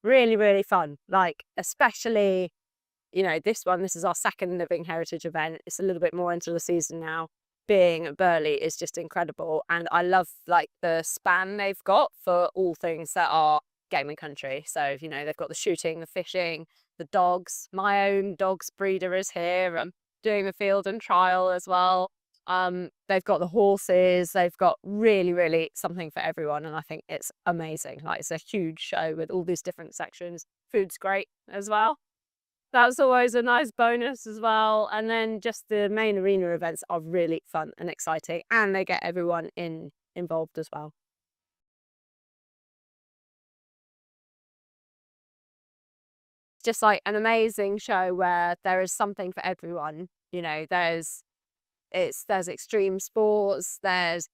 Really, really fun. Like, especially, this is our second Living Heritage event. It's a little bit more into the season now. Being at Burley is just incredible. And I love like the span they've got for all things that are gaming country. So, they've got the shooting, the fishing, the dogs. My own dog's breeder is here. Doing the field and trial as well. They've got the horses. They've got really, really something for everyone. And I think it's amazing. Like, it's a huge show with all these different sections. Food's great as well. That's always a nice bonus as well. And then just the main arena events are really fun and exciting, and they get everyone involved as well. Just like an amazing show where there is something for everyone. There's extreme sports, there's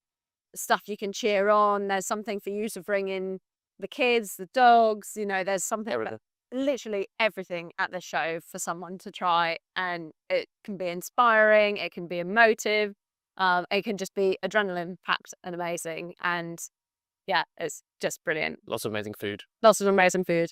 stuff you can cheer on, there's something for you to bring in the kids, the dogs, there's something, literally everything at the show for someone to try, and it can be inspiring, it can be emotive, it can just be adrenaline packed and amazing, and yeah, it's just brilliant. Lots of amazing food. Lots of amazing food.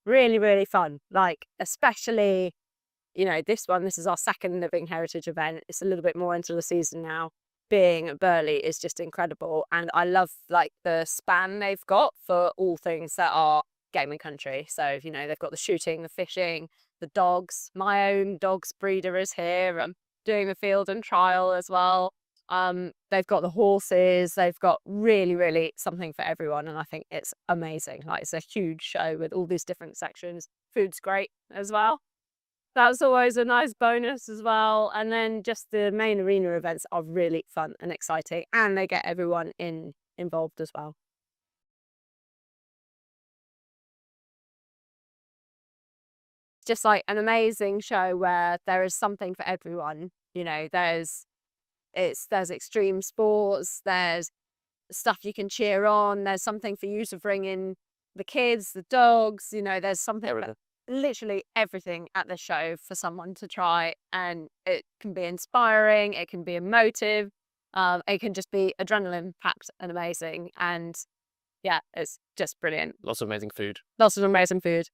Really, really fun. Like, especially, this is our second Living Heritage event. It's a little bit more into the season now. Being at Burley is just incredible. And I love like the span they've got for all things that are gaming country. So, they've got the shooting, the fishing, the dogs. My own dog's breeder is here. Doing the field and trial as well. They've got the horses, they've got really, really something for everyone. And I think it's amazing. Like, it's a huge show with all these different sections. Food's great as well. That's always a nice bonus as well. And then just the main arena events are really fun and exciting, and they get everyone involved as well. Just like an amazing show where there is something for everyone. You know, there's extreme sports, there's stuff you can cheer on, there's something for you to bring in the kids, the dogs, you know, there's something for literally everything at the show for someone to try. And it can be inspiring, it can be emotive, it can just be adrenaline packed and amazing. And yeah, it's just brilliant. Lots of amazing food. Lots of amazing food.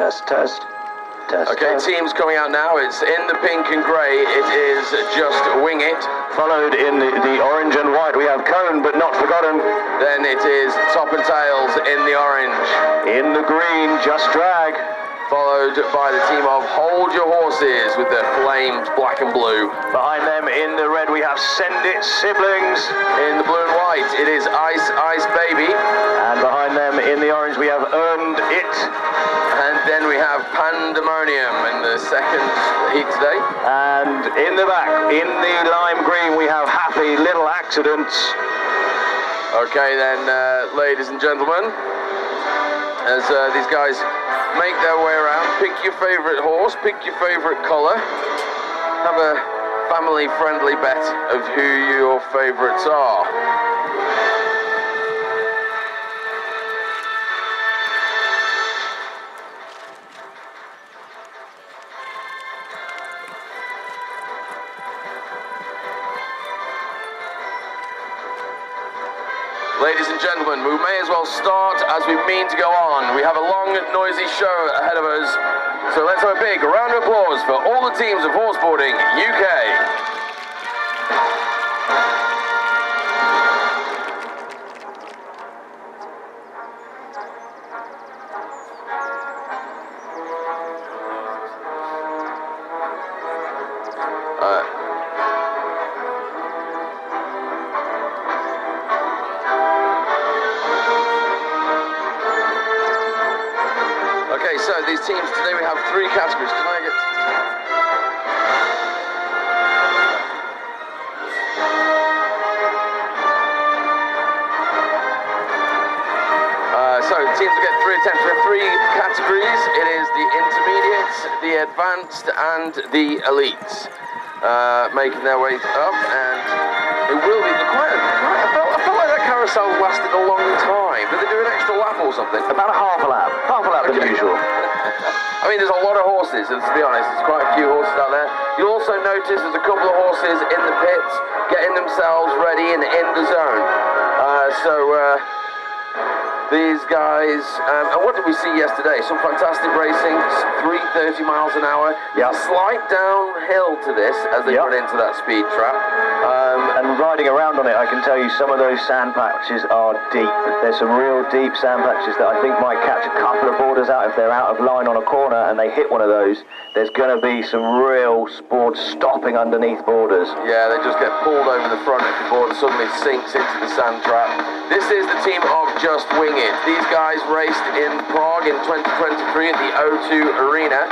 Test, test. Test, Okay, test. teams coming out now. It's in the pink and grey. It is Just Wing It. Followed in the orange and white, we have Cone But Not Forgotten. Then it is Top and Tails in the orange. In the green, Just Drag. Followed by the team of Hold Your Horses with their flames black and blue. Behind them in the red, we have Send It Siblings. In the blue and white, it is Ice Ice Baby. And behind them in the orange, we have Earned It. And then we have Pandemonium in the second heat today. And in the back, in the lime green, we have Happy Little Accidents. Okay then, ladies and gentlemen, as these guys make their way around, pick your favourite horse, pick your favourite colour, have a family-friendly bet of who your favourites are. Ladies and gentlemen, we may as well start as we mean to go on. We have a long, noisy show ahead of us, so let's have a big round of applause for all the teams of Horseboarding UK. Okay, so these teams today, we have 3 categories. Can I get... So teams will get 3 attempts. We have 3 categories. It is the intermediates, the advanced, and the elites. Making their way up, and it will be quite... I felt like that carousel lasted a long time. Did they do an extra lap or something? About a half a lap than usual. I mean, there's a lot of horses, and to be honest, there's quite a few horses out there. You'll also notice there's a couple of horses in the pits getting themselves ready and in the zone. These guys, and what did we see yesterday? Some fantastic racing, 330 miles an hour. Yeah. Slight downhill to this as they run into that speed trap. And riding around on it, I can tell you some of those sand patches are deep. There's some real deep sand patches that I think might catch a couple of boarders out if they're out of line on a corner and they hit one of those. There's going to be some real boards stopping underneath boarders. Yeah, they just get pulled over the front if the board suddenly sinks into the sand trap. This is the team of Just Wing It. These guys raced in Prague in 2023 at the O2 Arena,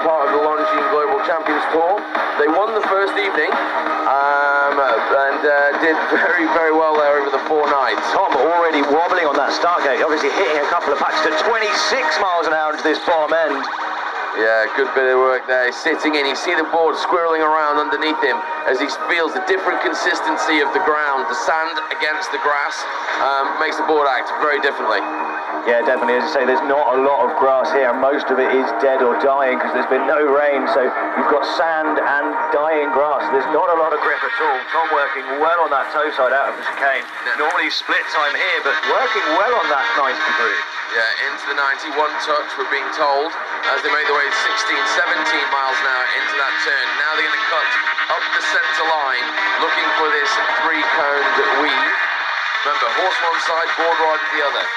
part of the Longines Global Champions Tour. They won the first evening and did very, very well there over the 4 nights. Tom already wobbling on that start gate, obviously hitting a couple of patches at 26 miles an hour into this farm end. Yeah, good bit of work there. He's sitting in. You see the board squirreling around underneath him as he feels the different consistency of the ground. The sand against the grass makes the board act very differently. Yeah, definitely. As you say, there's not a lot of grass here. Most of it is dead or dying because there's been no rain. So you've got sand and dying grass. There's not a lot of grip at all. Tom working well on that toe side out of the chicane. Normally split time here, but working well on that 90 degree. Yeah, into the 91 touch, we're being told, as they make their way 16, 17 miles an hour into that turn. Now they're going to cut up the centre line, looking for this 3-coned weave. Remember, horse one side, board rider the other.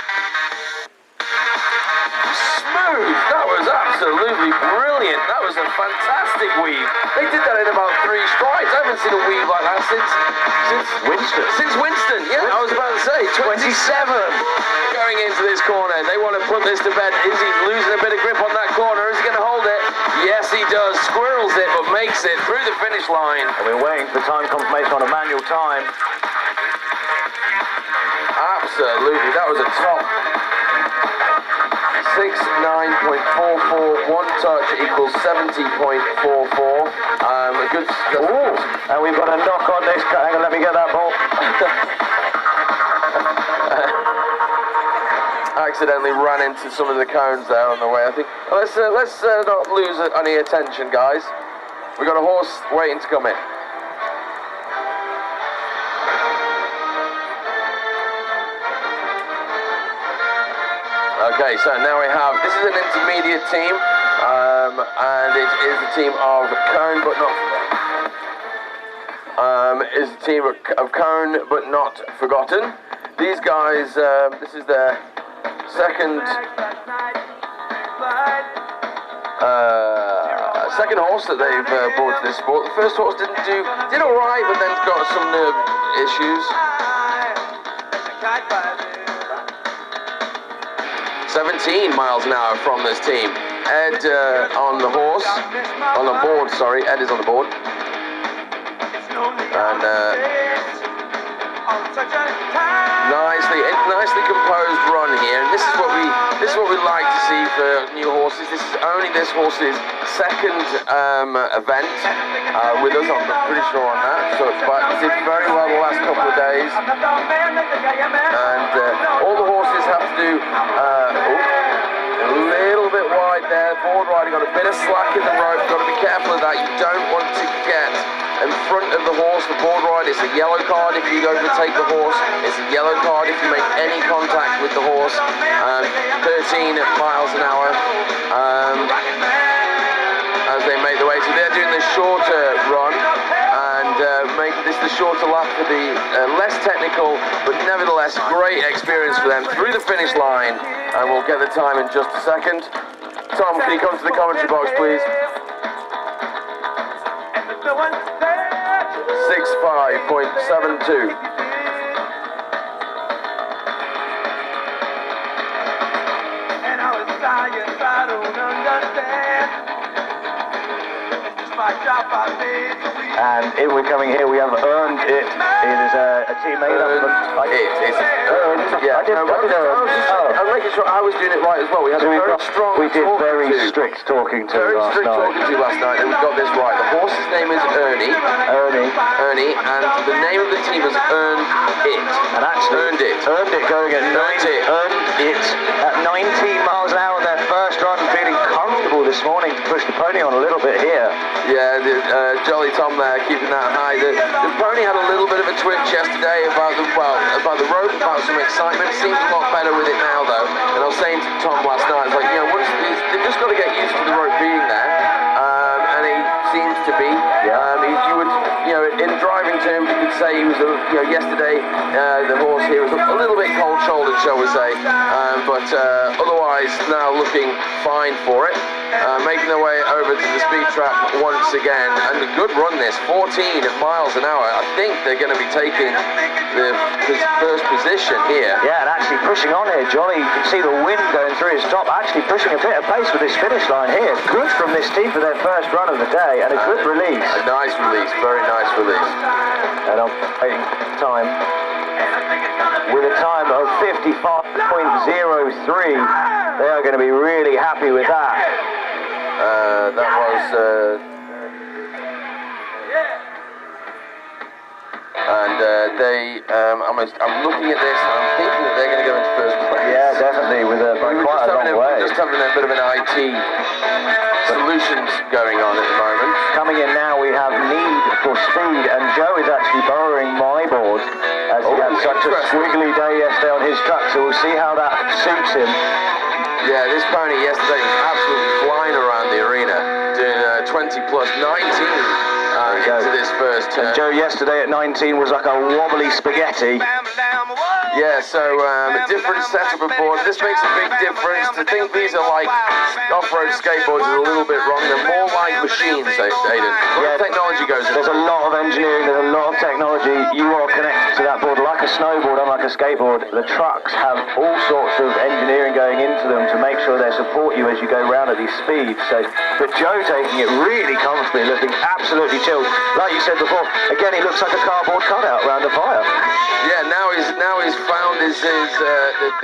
Smooth! That was absolutely brilliant. That was a fantastic weave. They did that in about 3 strides. I haven't seen a weave like that since Winston. Since Winston, yeah, I was about to say 27. Going into this corner, they want to put this to bed. Is he losing a bit of grip on that corner? Is he going to hold it? Yes, he does. Squirrels it, but makes it through the finish line. And we're waiting for time confirmation on a manual time. Absolutely, that was a top 69.44. 1 touch equals 70.44. A good. Ooh, and we've got a knock on this. Hang on, let me get that ball. Accidentally ran into some of the cones there on the way. I think let's not lose any attention, guys. We've got a horse waiting to come in. Okay, so now we have, this is an intermediate team, and it is the team of Cone, but not, is the team of Cone, but not Forgotten. These guys, this is their second horse that they've brought to this sport. The first horse did all right, but then got some nerve issues. 17 miles an hour from this team. Ed on the board, sorry. Ed is on the board. And nicely composed run here. And this is what we like to see for new horses. This is only this horse's second event with us. I'm pretty sure on that. So but did very well the last couple of days. And all the horses have to do a little bit wide there. Board rider got a bit of slack in the rope. Got to be careful of that. You don't want to get in front of the horse. The board ride is a yellow card if you overtake the horse. It's a yellow card if you make any contact with the horse. 13 miles an hour as they make the way. So they're doing the shorter run and make this the shorter lap for the less technical, but nevertheless great experience for them through the finish line. And we'll get the time in just a second. Tom, can you come to the commentary box, please? 65.72. And if we're coming here, we have Earned It. It is a team made up of... It's earned. Yeah. I'm making sure I was doing it right as well. We had very strong. We did very strict talking to last night, and we got this right. The horse's name is Ernie, and the name of the team is Earned It. And actually, Earned It going at 19 miles an hour on their first run, feeling comfortable this morning to push the pony on a little bit here. Yeah, Jolly Tom there keeping that high. The pony had a little bit of a twitch yesterday about the rope, about some excitement. Seems a lot better with it now though. And I was saying to Tom last night, it's like, they've just got to get used to the rope being there. And he seems to be. You would, in driving terms, you could say he was, yesterday the horse here was a little bit cold-shouldered, shall we say. But otherwise now looking fine for it. Making their way over to the speed trap once again, and a good run this, 14 miles an hour. I think they're going to be taking the first position here. Yeah, and actually pushing on here, Jolly, you can see the wind going through his top, actually pushing a bit of pace with this finish line here. Good from this team for their first run of the day, and a good release. A nice release, very nice release. And I'm waiting time with a time of 55.03. They are going to be really happy with that. That was and I'm looking at this and I'm thinking that they're going to go into first place. Yeah, definitely, with quite a long way. We're just having a bit of an IT solutions going on at the moment. Coming in now, we have Need for Speed, and Joe is actually borrowing my board as he had such a squiggly day yesterday on his truck, so we'll see how that suits him. Yeah, this pony yesterday was absolutely flying around the arena, doing 20 plus 19 into this first turn. And Joe yesterday at 19 was like a wobbly spaghetti. Yeah, so different setup of board. This makes a big difference. To think these are like off-road skateboards is a little bit wrong. They're more like machines, Aidan. Yeah, technology goes in. There's a lot of engineering, there's a lot of technology. You are connected to that board like a snowboard, unlike a skateboard. The trucks have all sorts of engineering going into them to make sure they support you as you go round at these speeds. But Joe taking it really comfortably, looking absolutely chilled. Like you said before, again, he looks like a cardboard cutout round a fire. Yeah, now he's found the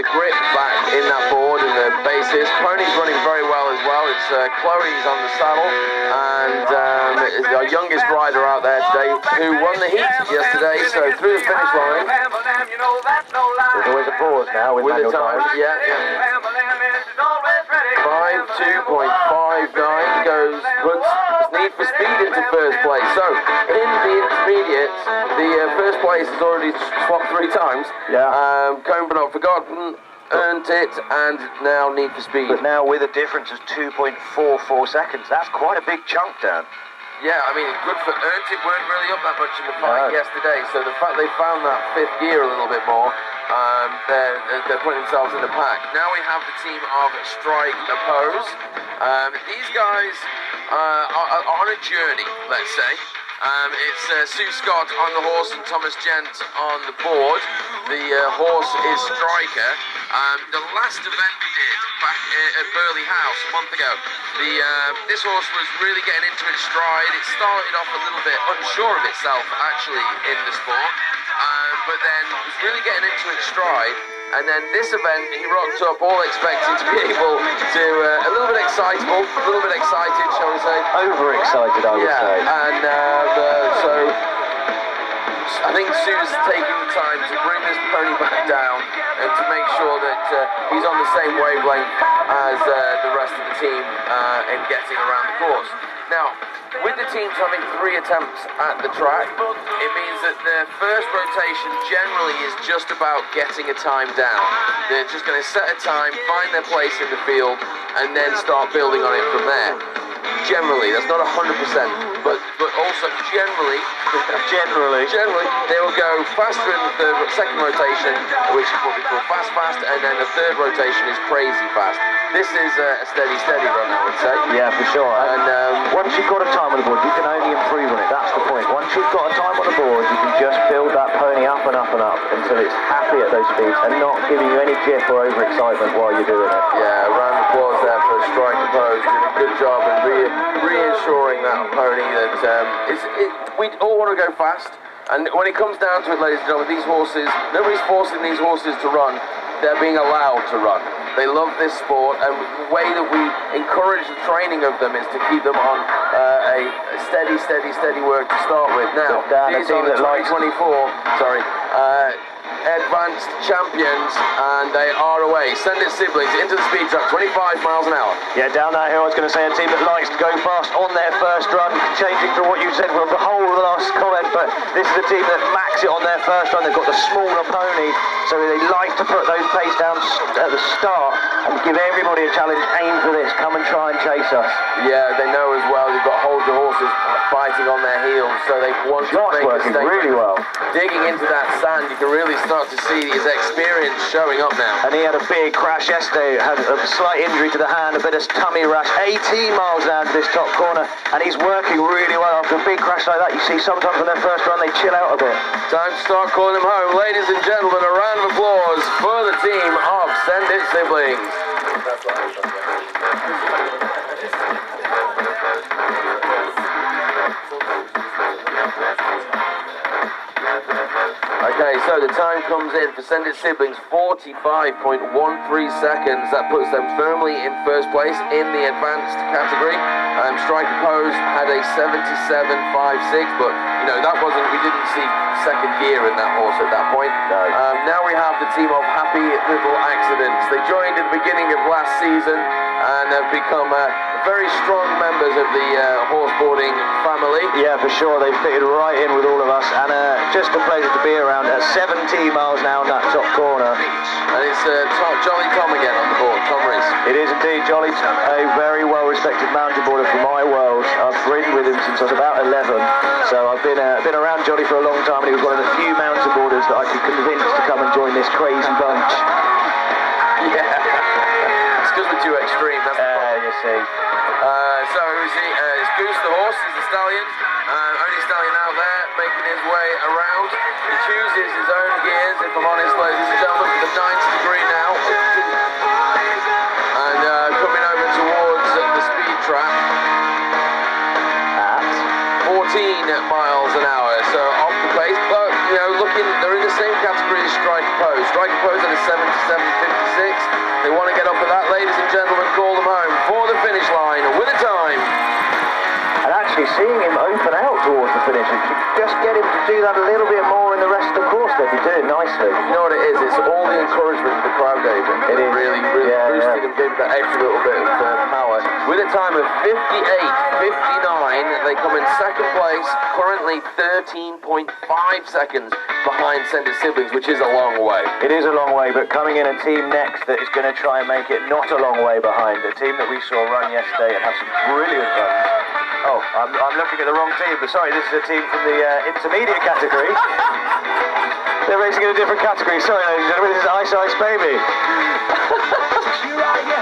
grip back in that board and the basis. Pony's running very well as well. It's Chloe's on the saddle, and our youngest rider out there today who won the heat yesterday. So through the finish line. There's always a pause now with the time. Yeah. 52.59 puts Need for Speed into first place. So in the intermediates, the first place has already swapped 3 times. Yeah. Cone but not Forgotten earned it, and now Need for Speed. But now with a difference of 2.44 seconds, that's quite a big chunk, Dan. Yeah, I mean, good for Earned It, weren't really up that much in the fight yesterday, so the fact they found that 5th gear a little bit more, they're putting themselves in the pack. Now we have the team of Strike Oppose. These guys are on a journey, let's say. It's Sue Scott on the horse and Thomas Gent on the board. The horse is Striker. The last event we did back at Burley House a month ago, this horse was really getting into its stride. It started off a little bit unsure of itself actually in the sport, but then was really getting into its stride. And then this event, he rocked up all expecting to be able to, a little bit excitable, a little bit excited, shall we say. Overexcited, I would say. And so I think Sue's taking the time to bring this pony back down and to make sure that he's on the same wavelength as the rest of the team in getting around the course. Now, with the teams having 3 attempts at the track, it means that their first rotation generally is just about getting a time down. They're just going to set a time, find their place in the field, and then start building on it from there. Generally, that's not 100%, but also generally, they will go faster in the second rotation, which is what we call fast, and then the third rotation is crazy fast. This is a steady run, I would say. Yeah, for sure. And once you've got a time on the board, you can only improve on it. That's the point. Once you've got a time on the board, you can just build that pony up and up and up until it's happy at those speeds and not giving you any jiff or overexcitement while you're doing it. Yeah, a round of applause there for Strike Oppose. Doing a good job in reassuring that pony that we all want to go fast. And when it comes down to it, ladies and gentlemen, these horses, nobody's forcing these horses to run. They're being allowed to run. They love this sport, and the way that we encourage the training of them is to keep them on a steady work to start with. Now, these are the 2024, advanced champions, and they are away. Send It Siblings into the speed trap, 25 miles an hour. Yeah, down that hill, I was going to say a team that likes to go fast on their first run, changing from what you said from the whole of the last comment, but this is a team that max it on their first run. They've got the smaller pony, so they like to put those pace down at the start and give everybody a challenge. Aim for this, come and try and chase us. Yeah, they know as well, you've got hold your horses fighting on their heels, so they want to make a statement. Really well. Digging into that sand, you can really start to see his experience showing up now. And he had a big crash yesterday, had a slight injury to the hand, a bit of tummy rash, 18 miles an hour to this top corner, and he's working really well. After a big crash like that, you see sometimes on their first run they chill out a bit. Time to start calling him home. Ladies and gentlemen, a round of applause for the team of Send It Siblings. Okay, so the time comes in for Send It Siblings, 45.13 seconds. That puts them firmly in first place in the advanced category. Strike Oppose had a 77.56, but we didn't see second gear in that horse at that point. No. Now we have the team of Happy Little Accidents. They joined at the beginning of last season and have become very strong members of the horseboarding family. Yeah, for sure. They fitted right in with all of us, and just a pleasure to be around at 17 miles an hour on that top corner. And it's Jolly Tom again on the board, Tom Rees. It is indeed Jolly, a very well-respected mountain boarder from my world. I've ridden with him since I was about 11, so I've been around Jolly for a long time, and he was one of the few mountain boarders that I could convince to come and join this crazy bunch. Yeah, it's because we're too extreme, that's the problem. You see. So it's Goose the horse, is the stallion. Only stallion out there, making his way around. He chooses his own gears, if I'm honest, ladies and gentlemen, for the 90 degree now. And coming over towards the speed trap at 14 miles an hour. So off the pace, but they're in the same category as Strike Oppose. Strike Oppose at a 77.56. They want to get up to that, ladies and gentlemen, call them home for the finish line with a time. And And actually seeing him open out towards the finish, if you just get him to do that a little bit more in the rest of the course, they'd be doing nicely. You know what it is? It's all the encouragement the crowd gave him. It really boosted him, gave him that extra little bit of power. With a time of 58.59, they come in second place, currently 13.5 seconds behind Send It Siblings, which is a long way. It is a long way, but coming in a team next that is going to try and make it not a long way behind. A team that we saw run yesterday and have some brilliant runs. Oh, I'm looking at the wrong team, but sorry, this is a team from the intermediate category. They're racing in a different category. Sorry, ladies and gentlemen, this is Ice Ice Baby.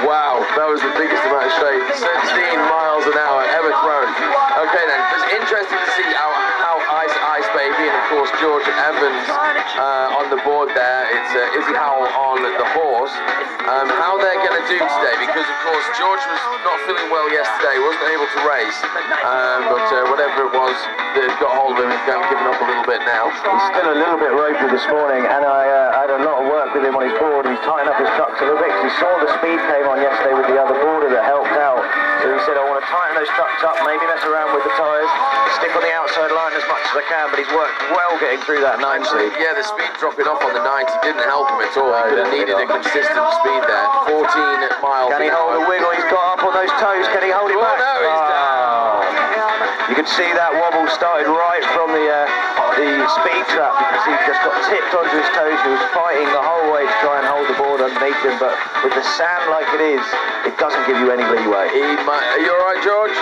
Wow, that was the biggest amount of shade. 16 miles an hour ever thrown. Okay then, it's interesting to see how Ice Ice Baby and of course George Evans on the board there. It's Izzy Howell on the horse. How they're going to do today, because of course George was not feeling well yesterday, wasn't able to race, but whatever it was that got hold of him, he's given up a little bit now. He's still a little bit ropey this morning, and I had a lot of work with him on his board. He's tightened up his trucks a little bit because he saw the speed came on yesterday with the other boarder that helped out. So he said, I want to tighten those trucks up, maybe mess around with the tyres, stick on the outside line as much as I can, but he's worked well getting through that 90. Yeah, the speed dropping off on the 90 didn't help him at all. He could have needed a consistent speed there. 14 miles Can he hold the wiggle? He's got up on those toes. Can he hold it back? No, he's down. You could see that wobble started right from the speed trap because he just got tipped onto his toes. He was fighting the whole way to try and hold the board underneath him, but with the sand like it is, it doesn't give you any leeway. Are you alright, George?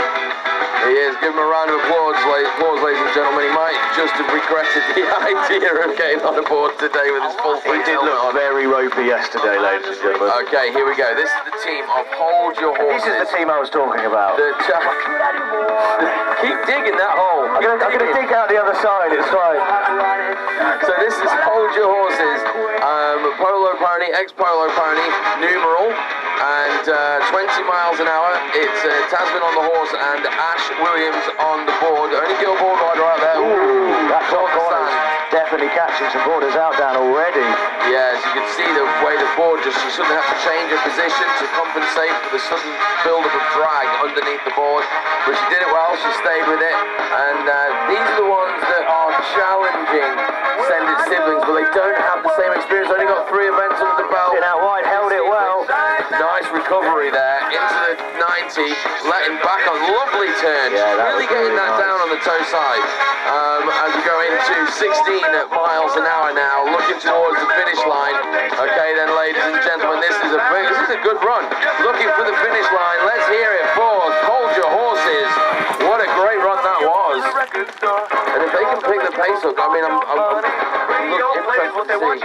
He is. Give him a round of applause, ladies and gentlemen. He might just have regretted the idea of getting on the board today with his full He did look very ropey yesterday, ladies and gentlemen. Okay, here we go. This is the team of Hold Your Horses. This is the team I was talking about. Keep digging that hole. I'm going to dig out the other side, it's fine. So this is Hold Your Horses, Polo Pony, ex-Polo Pony, numeral, and 20 miles an hour. It's Tasman on the horse and Ash Williams on the board. The only girl board rider out there. Ooh, that top corner's definitely catching some boarders out down already. Yes, you can see the way the board she suddenly had to change her position to compensate for the sudden build-up of drag underneath the board, but she did it well. She stayed with it, and these are the ones that are challenging Send It Siblings, but they don't have the same experience. Only got 3 events under the belt. Out wide, held it well. Nice recovery there into the 90, letting back on. Lovely turn. Yeah, really getting that nice. down on the toe side. As we go into 16 miles an hour now, looking towards the finish line. Okay then, ladies and gentlemen, this is a good run. Looking for the finish line. Let's hear it for Hold Your Horses. What a great run that was. And if they can pick the pace up, I mean, I'm interested to see.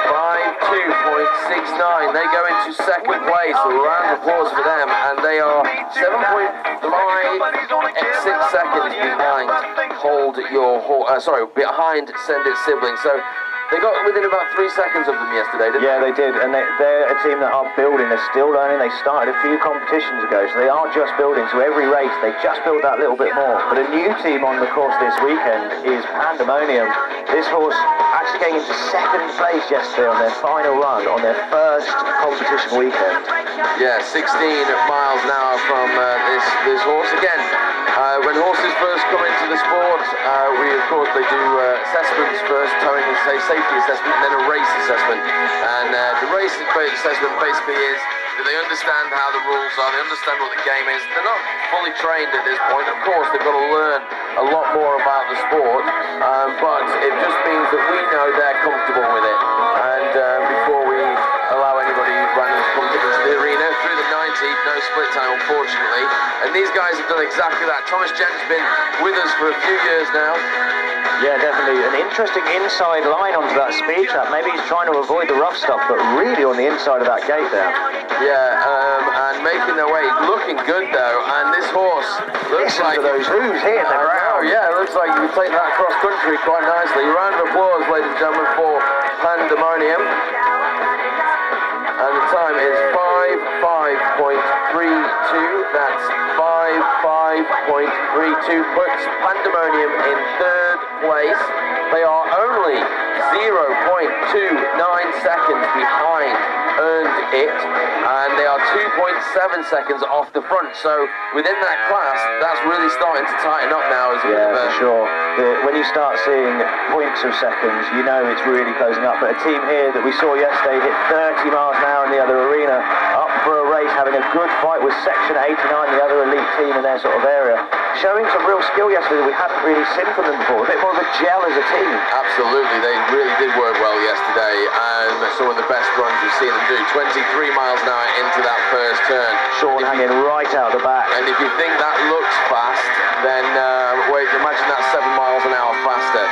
5.2.69. They go into second place. A round of applause for them, and they are 7.56 seconds behind Hold Your Horse. Behind Send It Siblings. So they got within about 3 seconds of them yesterday, didn't they? Yeah, they did, and they're a team that are building. They're still learning. They started a few competitions ago, so they are just building. So every race, they just build that little bit more. But a new team on the course this weekend is Pandemonium. This horse actually came into second place yesterday on their final run on their first competition weekend. Yeah, 16 miles an hour from this horse. Again, when horses first come into the sport, they do assessments first, towing and safety assessment, and then a race assessment. And the race assessment basically is, do they understand how the rules are? They understand what the game is. They're not fully trained at this point. Of course, they've got to learn a lot more about the sport, but it just means that we know they're comfortable with it. And before we allow anybody random to come into the arena through the 90, no split time, unfortunately. And these guys have done exactly that. Thomas Jen's been with us for a few years now. Yeah, definitely. An interesting inside line onto that speed trap. Maybe he's trying to avoid the rough stuff, but really on the inside of that gate there. Yeah, and making their way. Looking good, though. And this horse looks like those hooves hitting the ground. Yeah, it looks like you can take that cross country quite nicely. Round of applause, ladies and gentlemen, for Pandemonium. And the time is 5.5.32. That's 5.5.32. Puts Pandemonium in third place. They are only 0.29 seconds behind Earned It, and they are 2.7 seconds off the front. So within that class, that's really starting to tighten up now. As for sure. When you start seeing points of seconds, you know it's really closing up. But a team here that we saw yesterday hit 30 miles an hour in the other arena, up for a race, having a good fight with Section 89, the other elite team in their sort of area, showing some real skill yesterday that we hadn't really seen from them before. A bit more of a gel as a team. Absolutely, they really did work well yesterday, and some of the best runs we've seen them do. 23 miles an hour into that first turn. Sean hanging right out the back. And if you think that looks fast, then wait, imagine that's 7 miles an hour faster.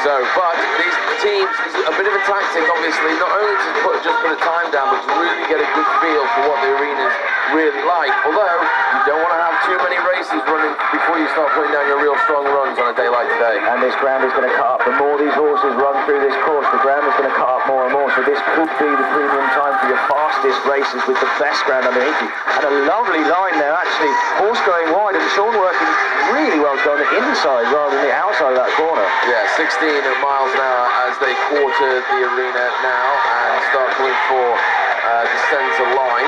So, but these teams, a bit of a tactic, obviously, not only to just put a time down, but to really get a good feel for what the arena's really like. Although, you don't want to have too many races running before you start putting down your real strong runs on a day like today. And this ground is going to cut up. The more these horses run through this course, the ground is going to cut up more and more. So this could be the premium time for your fastest races with the best ground underneath you. And a lovely line there, actually. Horse going wide and Sean working really well to go on the inside rather than the outside of that corner. Yeah, 16 miles an hour as they quarter the arena now and start going for the centre line.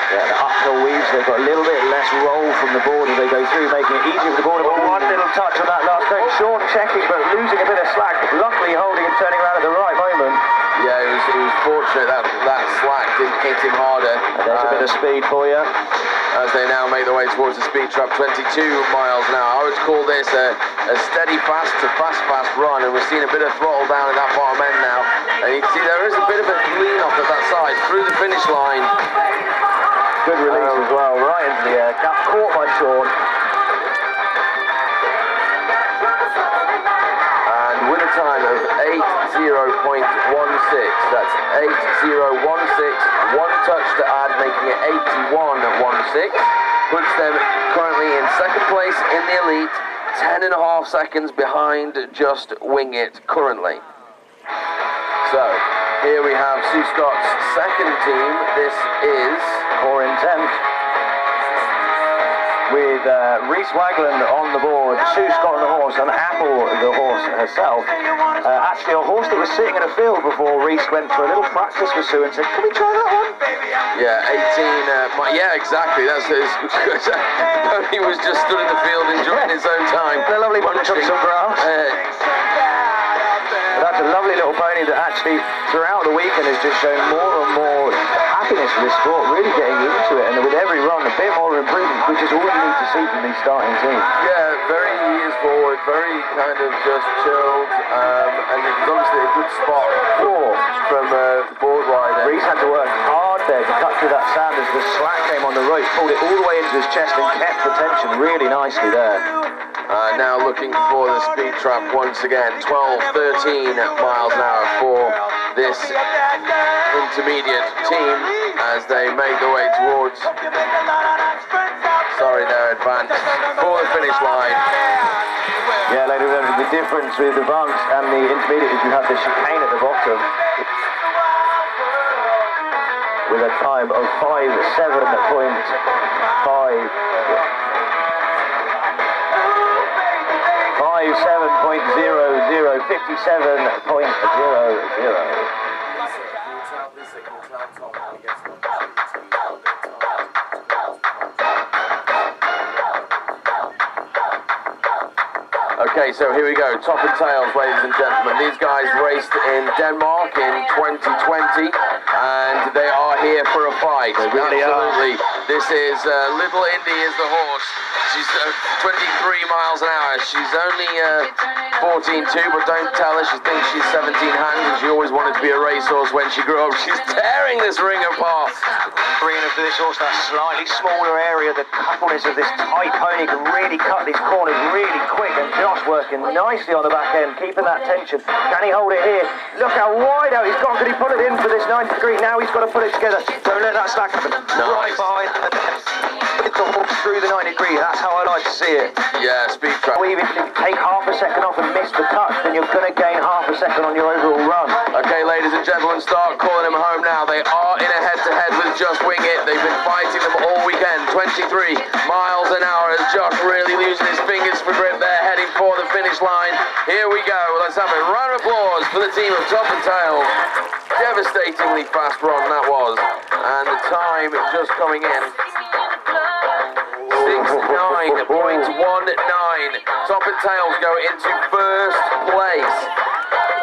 Yeah, the uphill weaves, they've got a little bit less roll from the board as they go through, making it easier for the border. But one little touch on that last turn. Sean checking, but losing a bit of slack. Luckily holding and turning around at the right moment. Yeah, he was fortunate that slack didn't hit him harder. And there's a bit of speed for you. As they now make their way towards the speed trap, 22 miles an hour. I would call this a steady fast to fast run, and we're seeing a bit of throttle down at that bottom end now. And you can see there is a bit of a lean off at that side through the finish line. Good release as well, right into the air. Got caught by Sean. And with a time of 80.16, that's 80.16, one touch to add, making it 81.16, puts them currently in second place in the elite, 10.5 seconds behind Just Wing It currently. So, here we have Sue Scott's second team. This is Core Intent. With Reese Wagland on the board, Sue Scott on the horse, and Apple, the horse herself. Actually, a horse that was sitting in a field before Reese went for a little practice with Sue and said, "Can we try that one?" Yeah, 18. Yeah, exactly. That's his. He was just stood in the field enjoying his own time. A lovely bunch on some grass. That's a lovely little pony that actually, throughout the weekend, has just shown more and more happiness for this sport, really getting into it, and with every run, a bit more improvement, which is all you need to see from these starting teams. Yeah, very ease forward, very kind of just chilled, and it was obviously a good spot from the board rider. Reese had to work hard there to cut through that sand as the slack came on the rope, pulled it all the way into his chest and kept the tension really nicely there. Now looking for the speed trap once again, 12-13 miles an hour for this intermediate team as they make their way towards, their advance for the finish line. Yeah, ladies and gentlemen, the difference with the advance and the intermediate is you have the chicane at the bottom with a time of 5.7.5. 57.00, 57.00. Okay, so here we go. Top and tails, ladies and gentlemen. These guys raced in Denmark in 2020, and they are here for a fight. They really Absolutely. are. This is Little Indy is the horse. She's 23 miles an hour. She's only 14.2, but don't tell her. She thinks she's 17 hands, and she always wanted to be a racehorse when she grew up. She's tearing this ring apart. Arena for this horse, that slightly smaller area, the coupleness of this tight pony can really cut these corners really quick, and Josh working nicely on the back end, keeping that tension. Can he hold it here? Look how wide out he's got. Could he put it in for this 90 degree? Now he's got to put it together. Don't let that slack happen. Right behind the horse through the 90 degree. That's how I like to see it. Yeah, speed trap. Even if you take half a second off and miss the touch, then you're going to gain half a second on your overall run. Okay, ladies and gentlemen, start calling them home now. They are in a head-to-head with Just Wing It. They've been fighting them all weekend. 23 miles an hour as Josh really losing his fingers for grip. They're heading for the finish line. Here we go. Let's have a round of applause for the team of Top and Tails. Devastatingly fast run that was. And the time just coming in. 6:09.19. Top and Tails go into first place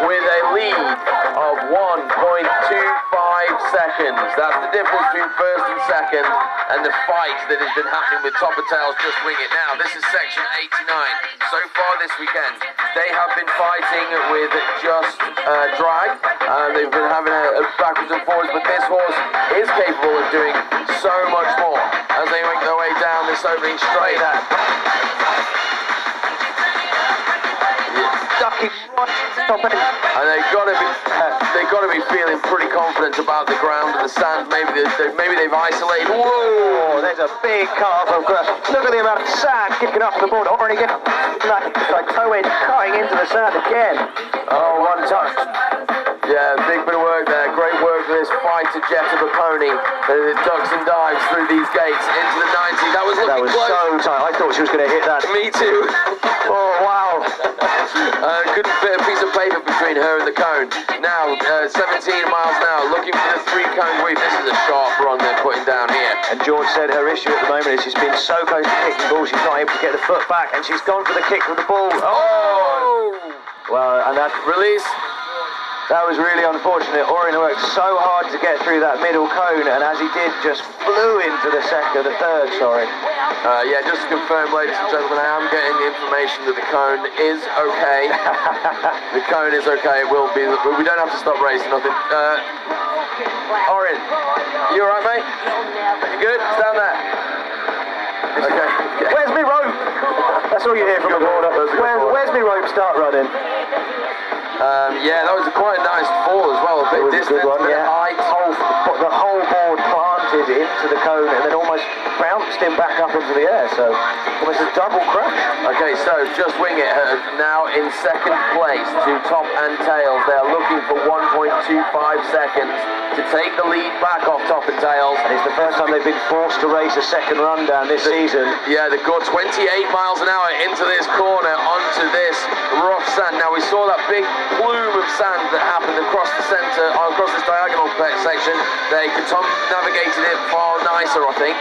with a lead of 1.25 seconds. That's the difference between first and second, and the fight that has been happening with Top and Tails Just Wing It. Now, this is section 89. So far this weekend, they have been fighting with just drag. They've been having a backwards and forwards, but this horse is capable of doing so much more as they make their way down this opening straight. And they've got to be feeling pretty confident about the ground and the sand. Maybe they've isolated. Whoa! There's a big cut of grass. Look at the amount of sand kicking off the board. Already getting that toe edge cutting into the sand again. Oh, one touch. Yeah, big bit of work there. Great work for this fighter jet of a pony. It ducks and dives through these gates into the 90. That was looking close. So tight. I thought she was going to hit that. Me too. Oh, wow. Couldn't fit a piece of paper between her and the cone. Now, 17 miles an hour, looking for the 3-cone weave. This is a sharp run they're putting down here. And George said her issue at the moment is she's been so close to kicking the ball, she's not able to get the foot back, and she's gone for the kick with the ball. Oh! Well, and that Release. That was really unfortunate. Orion worked so hard to get through that middle cone, and as he did, just flew into the third, sorry. Yeah, just to confirm, ladies and gentlemen, I am getting the information that the cone is okay. The cone is okay. It will be. We don't have to stop racing, nothing. Orion, you alright, mate? You good? Stand there. Okay. Where's me rope? That's all you hear from the border. Where's me rope? Start running. Yeah, that was quite a nice fall as well. A bit distant, one, yeah. height. The whole board planted into the cone and then almost bounced him back up into the air, so almost a double crash. Okay, so Just Wing It now in second place to Top and Tails. They are looking for 1.25 seconds to take the lead back off Top and Tails. And it's the first time they've been forced to race a second rundown this season. Yeah, they've got 28 miles an hour into this corner, onto this rough sand. Now we saw that big plume of sand that happened across the centre, across this diagonal section. Tom navigated it far nicer, I think,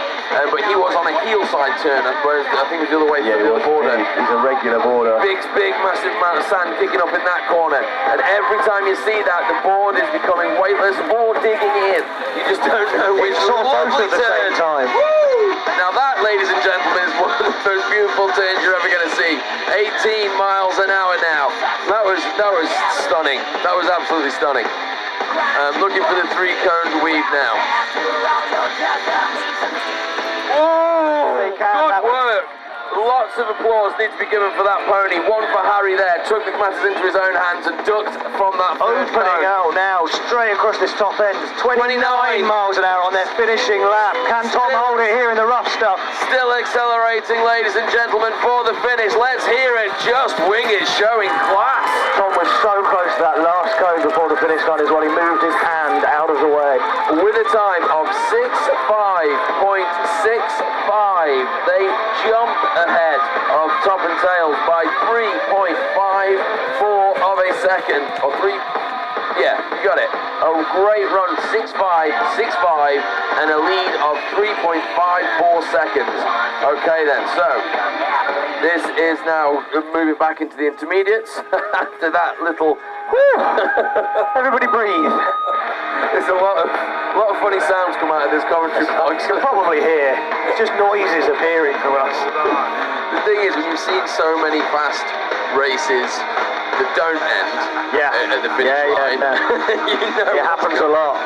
but he was on a heel side turn, whereas I think it was the other way through the border. He's a regular border. Big, massive amount of sand kicking up in that corner, and every time you see that, the board is becoming weightless or digging in. You just don't know which lovely at the turn. same time. Woo! Now that, ladies and gentlemen, is one of the most beautiful turns you're ever going to see. 18 miles an hour now. That was stunning. That was absolutely stunning. Looking for the 3-cone weave now. Oh, good work. Lots of applause needs to be given for that pony. One for Harry there, took the matters into his own hands and ducked from that opening out now, straight across this top end. 29 miles an hour on their finishing lap. Can Tom hold it here in the rough stuff? Still accelerating, ladies and gentlemen, for the finish. Let's hear it. Just Wing It, showing class. Tom was so close to that last cone before the finish line as well. He moved his hand out of the way. With a time of 6:05.65, they jump ahead of Top and Tails by 3.54 of a second, or 3, yeah, you got it. A great run, 6.5, and a lead of 3.54 seconds. Okay then, so this is now moving back into the intermediates after that little, everybody breathe. There's a lot of funny sounds come out of this commentary box. You can probably hear. It's just noises appearing from us. The thing is, we've seen so many fast races that don't end at the finish line. You know, it happens a lot,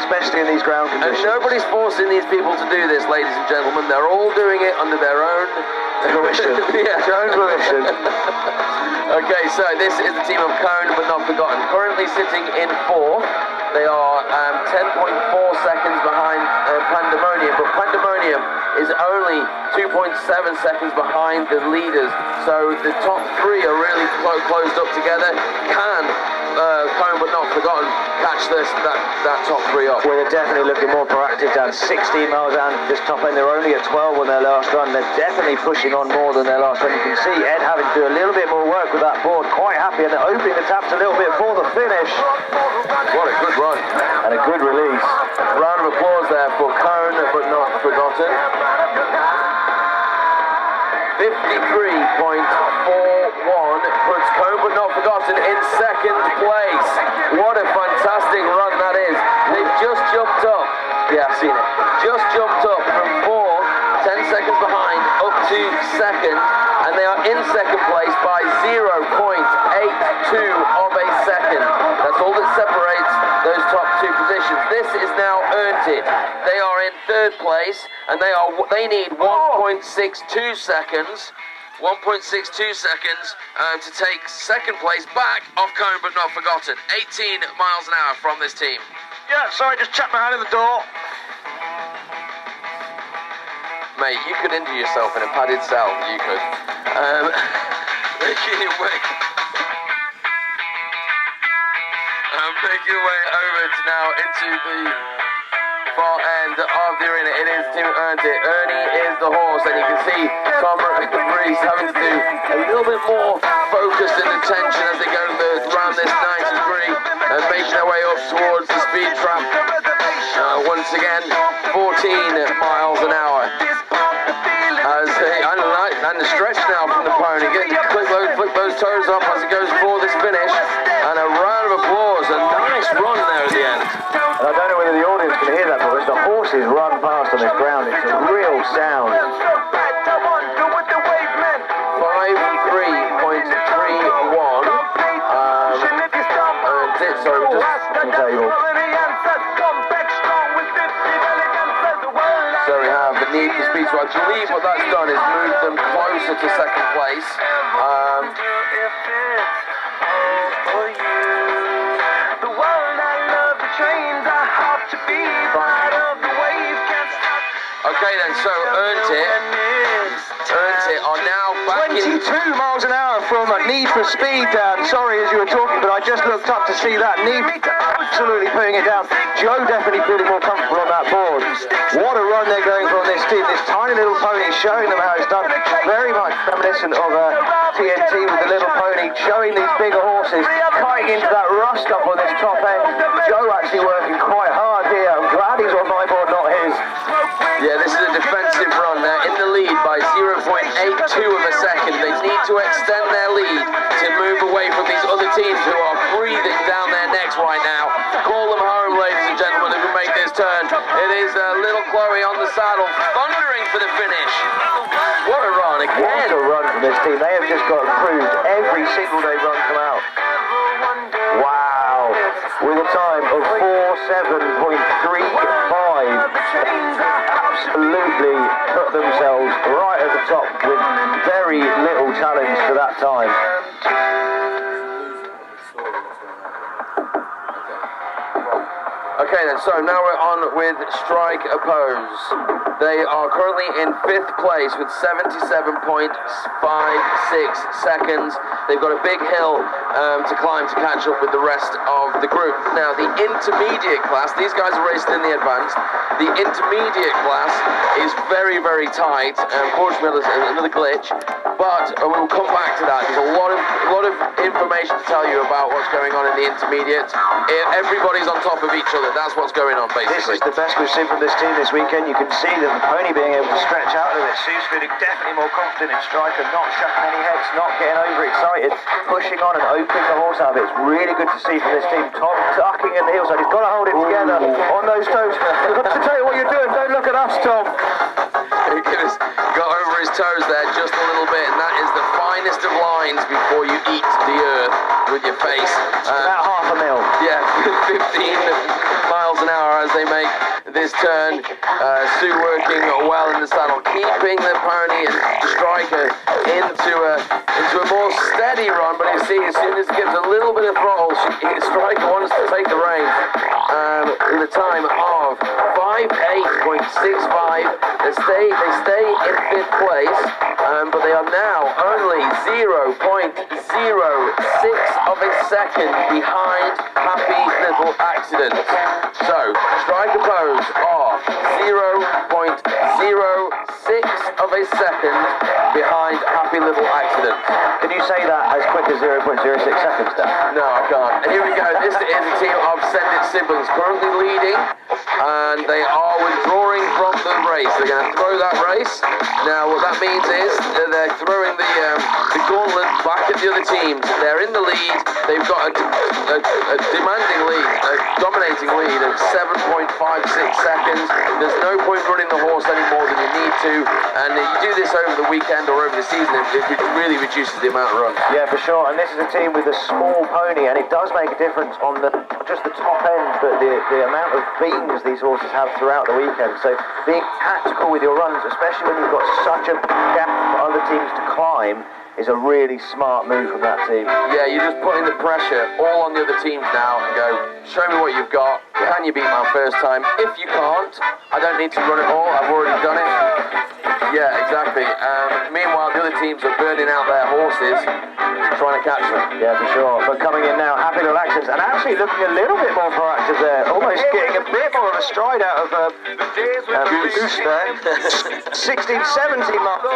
especially in these ground conditions. And nobody's forcing these people to do this, ladies and gentlemen. They're all doing it under their own fruition. Their own fruition. Okay, so this is the team of Cone but Not Forgotten, currently sitting in 4th. They are 10.4 seconds behind Pandemonium, but Pandemonium is only 2.7 seconds behind the leaders. So the top 3 are really closed up together. Can Cone but not forgotten, catch that top three up. Well, they're definitely looking more proactive down 16 miles down this top end. They're only at 12 on their last run. They're definitely pushing on more than their last run. You can see Ed having to do a little bit more work with that board. Quite happy, and they're opening the taps a little bit for the finish. What a good run. And a good release. Round of applause there for Cone but not forgotten. 53.41 puts Cone but not forgotten in second place. What a fantastic run that is. They've just jumped up. Yeah, I've seen it. Just jumped up from 4th, 10 seconds behind, up to second, and they are in second place by 0.82 of a second. That's all that separates those top two positions. This is now earned it. They are in third place, and they need 1.62 seconds. 1.62 seconds to take second place back off Cone but not forgotten. 18 miles an hour from this team. Yeah, sorry, just checked my hand in the door. Mate, you could injure yourself in a padded cell. You could. Making your way over to now into the far end of the arena. It is Team Earned It. Ernie is the horse, and you can see Tom Reese having to do a little bit more focus and attention as they go around this 90 degree and making their way up towards the speed trap. Once again, 14 miles an hour. As they, and the stretch now from the pony. Flick those toes up as it goes for this finish. And a round of applause. A nice run there at the end. And I don't know whether the audience can hear that, but as the horses run past on this ground, it's a real sound. 53.31. Sorry, just table. So we have the need for speed. So I believe what that's done is moved them closer to second place. Okay then, so Earned It are now back 22 miles an hour from Need for Speed down. Sorry as you were talking, but I just looked up to see that. Need absolutely putting it down. Joe definitely feeling more comfortable on that board. What a run they're going for on this team. This tiny little pony showing them how it's done. Very much reminiscent of TNT with the little pony, showing these bigger horses, cutting into that rust up on this top end. Joe actually working quite hard here. I'm glad he's on my board, not his. Yeah, this is a defensive run. They're in the lead by 0.82 of a second. They need to extend their lead to move away from these other teams who are breathing down their necks right now. Call them home, ladies and gentlemen, who can make this turn. It is little Chloe on the saddle, thundering for the finish. What a run again. What a run from this team. They have just got improved every single day run come out. Wow. With a time of 47.35. Absolutely put themselves right at the top with very little challenge to that time. Okay then, so now we're on with Strike Oppose. They are currently in 5th place with 77.56 seconds. They've got a big hill to climb to catch up with the rest of the group. Now the intermediate class, these guys are racing in the advanced. The intermediate class is very, very tight. Unfortunately, there's another glitch. But we'll come back to that. There's a lot of information to tell you about what's going on in the intermediate. Everybody's on top of each other. That's what's going on, basically. This is the best we've seen from this team this weekend. You can see that the pony being able to stretch out a bit. Sue's feeling definitely more confident in Striker, not shucking any heads, not getting overexcited, pushing on and opening the horse out of it. It's really good to see from this team. Tom tucking in the heels, so he's got to hold it together on those toes. To tell you what you're doing, don't look at us, Tom. Got over his toes there just a little bit, and that is the finest of lines before you eat the earth with your face. About half a mil. Yeah, 15 miles an hour as they make this turn. Sue working well in the saddle, keeping the pony and Striker into a more steady run. But you see, as soon as it gets a little bit of throttle, Striker wants to take the reins. With a time of 5.8.65, they stay in 5th place, but they are now only of a second behind Happy Little Accident. So, striker pose are 0.06 of a second behind Happy Little Accident. Can you say that as quick as 0.06 seconds, Dan? No, I can't. And here we go. This is a team of Send It siblings currently leading, and they are withdrawing from the race. They're going to throw that race. Now, what that means is they're throwing the gauntlet back at the other teams. They're in the lead. They've got a demanding lead, a dominating lead of 7.56 seconds. There's no point running the horse any more than you need to, and you do this over the weekend or over the season, it really reduces the amount of runs. Yeah, for sure. And this is a team with a small pony, and it does make a difference on just the top end, but the amount of beams these horses have throughout the weekend. So being tactical with your runs, especially when you've got such a gap for other teams to climb, is a really smart move from that team. Yeah, you're just putting the pressure all on the other teams now and go, show me what you've got. Can you beat my first time? If you can't, I don't need to run it all. I've already done it. Yeah, exactly. Meanwhile, the other teams are burning out their horses, trying to catch them. Yeah, for sure. But coming in now, Happy Little Accidents, and actually looking a little bit more proactive there, almost getting a bit more of a stride out of Goose there. 16, 17 mark.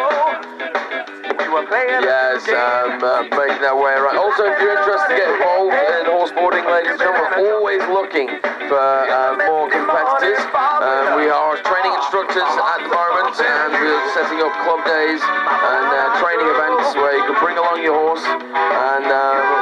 Yes, making their way around. Also, if you're interested to get involved in horseboarding, ladies and gentlemen, we're always looking for more competitors. We are training instructors at the moment, and we're setting up club days and training events where you can bring along your horse, and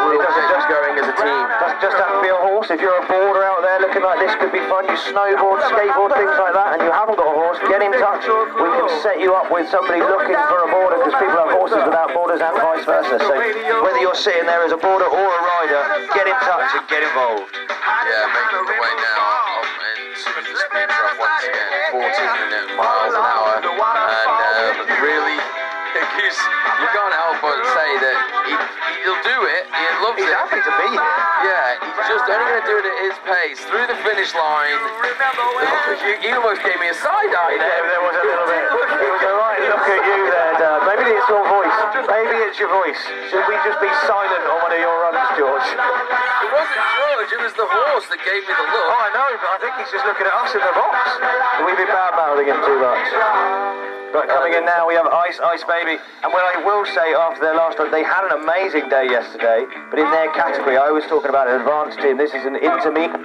we'll get just going as a team. Doesn't just have to be a horse. If you're a boarder out there looking like this could be fun, you snowboard, skateboard, things like that, and you haven't got a horse, get in touch. We can set you up with somebody looking for a boarder, because people have horses without borders and vice versa. So whether you're sitting there as a boarder or a rider, get in touch and get involved. Yeah, making the way now up into the speed trap once again, 14 miles an hour, and really, you can't help but say that he'll do it. He loves it. He's happy to be here. Yeah, he's just only going to do it at his pace through the finish line. He almost gave me a side eye there. There was a little bit. It was a right look at you there, Dan. Maybe it's your voice. Maybe it's your voice. Should we just be silent on one of your runs, George? It wasn't George, it was the horse that gave me the look. Oh, I know, but I think he's just looking at us in the box. We've been bad-mouthing him too much. But coming in now, we have Ice Baby. And what I will say, after their last run, they had an amazing day yesterday, but in their category, I was talking about an advanced team. This is an intermediate.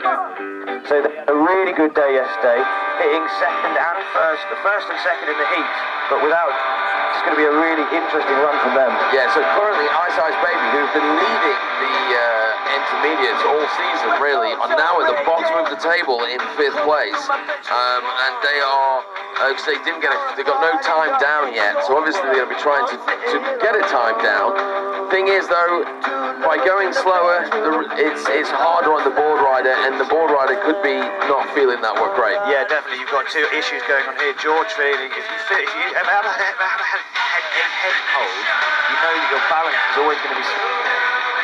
So they had a really good day yesterday, hitting second and first, the first and second in the heat, but without, it's going to be a really interesting run from them. Yeah, so currently Ice Baby, who've been leading the intermediates all season, really, are now at the bottom of the table in 5th place. And they are, they got no time down yet, so obviously they're going to be trying to get a time down. Thing is, though, by going slower, it's harder on the board rider, and the board rider could be not feeling that great. Yeah, definitely. You've got two issues going on here. George feeling, if you ever have a head cold, you know that your balance is always going to be.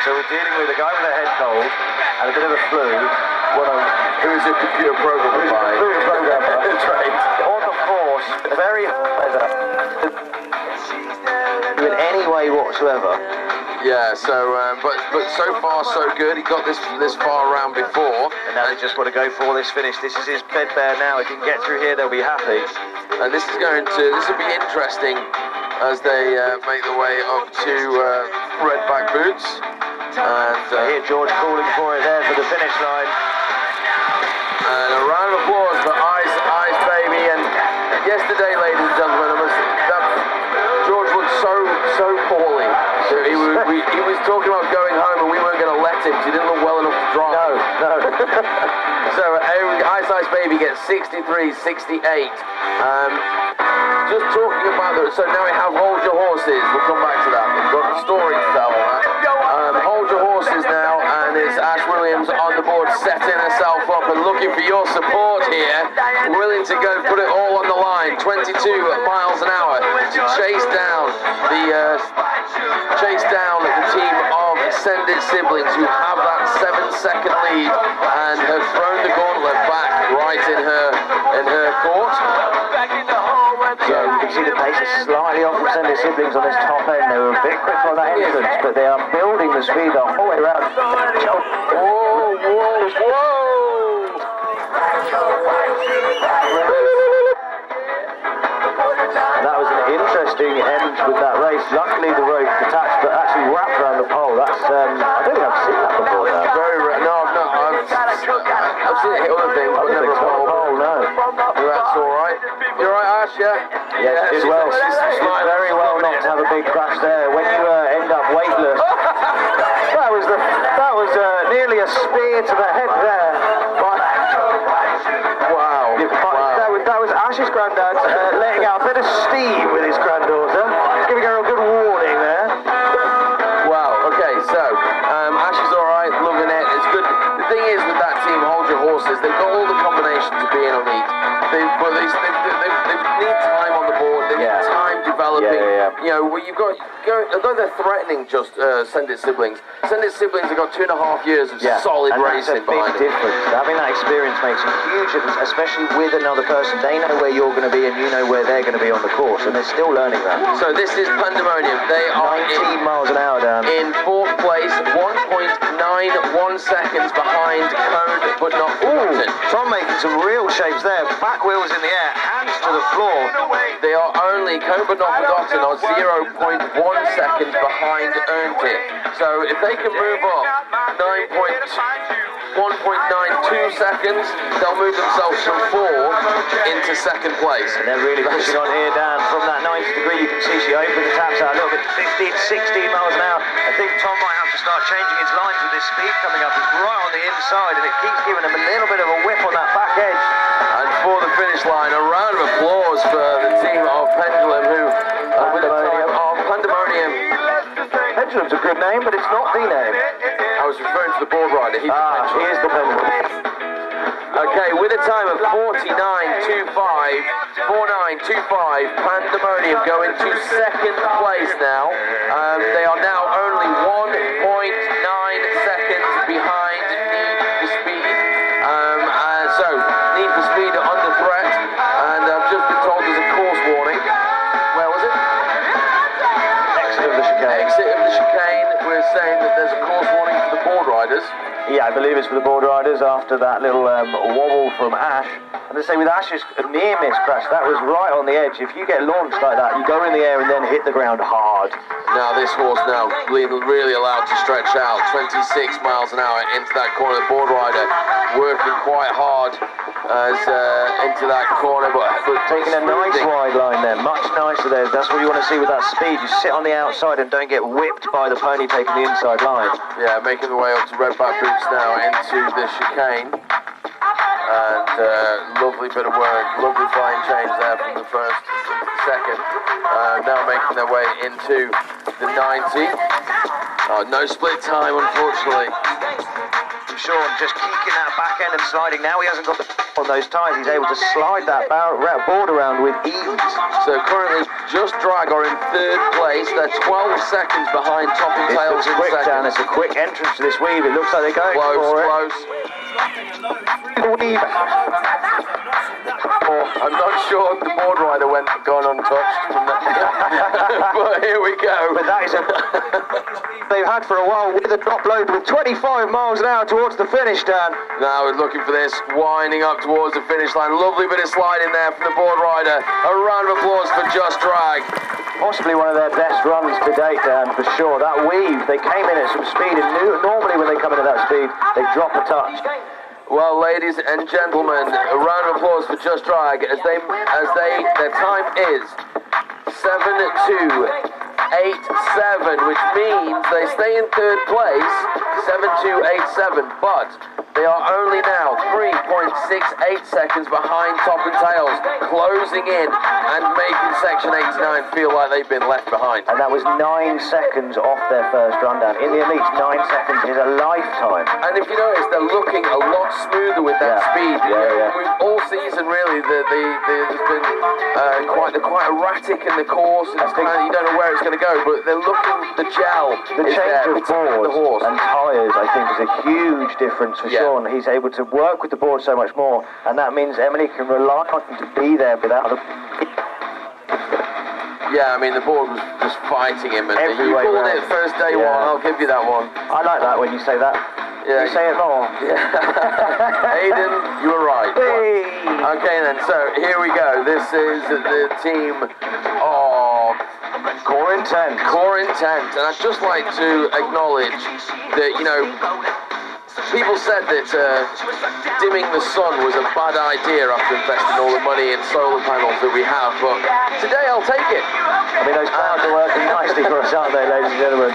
So we're dealing with a guy with a head cold and a bit of a flu. Who is a computer programmer by? Computer programmer. That's right. On the course, very weather. In any way whatsoever. Yeah, so but so far so good. He got this far around before, and now they just want to go for this finish. This is his bedbear now. If he can get through here, they'll be happy. And this will be interesting as they make their way up to Redback Boots. And I hear George calling for it there for the finish line. And a round of applause for Ice Baby. And yesterday, ladies and gentlemen, George looked so poorly. So he was talking about going home, and we weren't going to let him. He didn't look well enough to drive. No. So Ice Baby gets 63, 68. Just talking about so now we have Hold Your Horses. We'll come back to that. We've got a story to tell. Hold Your Horses now, and it's Ash Williams on the board, setting herself up and looking for your support here. Willing to go put it all on the line. 22 miles an hour to chase down the team of Send It siblings, who have that 7-second lead and have thrown the gauntlet back right in her court. Yeah, you can see the pace is slightly off from Sunday Siblings on this top end. They were a bit quick on that entrance, but they are building the speed the whole way around. Whoa, whoa, whoa! And that was an interesting end with that race. Luckily the rope detached, but actually wrapped around the pole. That's I don't think I've seen that before now. Very rare. No, I've seen it hit other things, but never a pole. No. That's all right. You're right, Ash, yeah? Yes, did well. Did very well not to have a big crash there. When you end up weightless, that was nearly a spear to the head there. Wow. That was Ash's granddad letting out a bit of steam with his granddaughter, giving her a good warning there. Wow, okay, so Ash is all right, loving it. It's good. The thing is with that team, Hold Your Horses, they've got all the combinations of being on heat. They need time on the board. They need time developing. You know, you've got, although they're threatening just Send It Siblings. Send It Siblings have got 2.5 years of solid racing behind them. Difference. Having that experience makes a huge difference, especially with another person. They know where you're going to be and you know where they're going to be on the course, and they're still learning that. So this is Pandemonium. They are 19 miles an hour down. In 4th place, 1.91 seconds behind Code But Not Forgotten. Tom making some real shapes there. Back wheels in the air, hands to the floor. They are only, Code But Not Forgotten, are 0.1 seconds behind Earned It. So if they can move up 1.92 seconds, they'll move themselves from 4th into 2nd place. And they're really pushing on here, Dan. From that 90 degree, you can see she opened the taps out a little bit, 15, 16 miles an hour. I think Tom might have to start changing his lines with this speed coming up. It's right on the inside, and it keeps giving him a little bit of a whip on that back edge. And for the finish line, a round of applause for the team of Pendulum, who, with the time of Pandemonium. Pendulum's a good name, but it's not the name. I was referring to the board rider. He is the Pendulum. Okay, with a time of 49.25, Pandemonium going to 2nd place now. They are now only 1.9 seconds behind Need for Speed. So, Need for Speed are under threat, and I've just been told there's a course warning. Where was it? Exit of the chicane. Exit of the chicane. We're saying that there's a course warning for the board riders. Yeah, I believe it's for the board riders after that little wobble from Ash. And to say with Ash's near miss crash, that was right on the edge. If you get launched like that, you go in the air and then hit the ground hard. Now this horse now really allowed to stretch out 26 miles an hour into that corner. The board rider working quite hard as into that corner, but taking a nice wide line there, much nicer there. That's what you want to see with that speed. You sit on the outside and don't get whipped by the pony taking the inside line. Yeah, making the way up to Redback Boots now into the chicane. And lovely bit of work, lovely flying change there from the first to the second. Now making their way into the 90. No split time, unfortunately. Sean just kicking that back end and sliding. Now he hasn't got the on those tyres. He's able to slide that board around with ease. So currently, Just Drag are in 3rd place. They're 12 seconds behind Top and Tails in quick, 2nd. Dan. It's a quick entrance to this weave. It looks like they're going for it. Close. Weave. I'm not sure if the board rider gone untouched from that. But here we go. But that is a they've had for a while with a drop load with 25 miles an hour towards the finish, Dan. Now we're looking for this, winding up towards the finish line. Lovely bit of sliding there from the board rider. A round of applause for Just Drag. Possibly one of their best runs to date, Dan, for sure. That weave, they came in at some speed, and normally when they come into that speed, they drop a touch. Well, ladies and gentlemen, a round of applause for Just Drag as their time is 7.287, which means they stay in 3rd place, 7.287, but they are only now 3.68 seconds behind Top and Tails, closing in and making Section 89 feel like they've been left behind. And that was 9 seconds off their first rundown. In the elites, 9 seconds is a lifetime. And if you notice, they're looking a lot smoother with that speed. We've all season really, there's been quite erratic in the course. You don't know where it's going to go, but they're looking, the gel. The change of board and tyres, I think, is a huge difference for Sean. He's able to work with the board so much more, and that means Emily can rely on him to be there without the Yeah, I mean, the board was just fighting him. And Every you way called round. it first day one, I'll give you that one. I like that when you say that. Yeah. You say it more. Aiden, you were right. Hey. Okay then, so here we go. This is the team of Core Intent. Core Intent. And I'd just like to acknowledge that, you know, people said that dimming the sun was a bad idea after investing all the money in solar panels that we have, but today I'll take it. I mean, those clouds are working nicely for us, aren't they, ladies and gentlemen?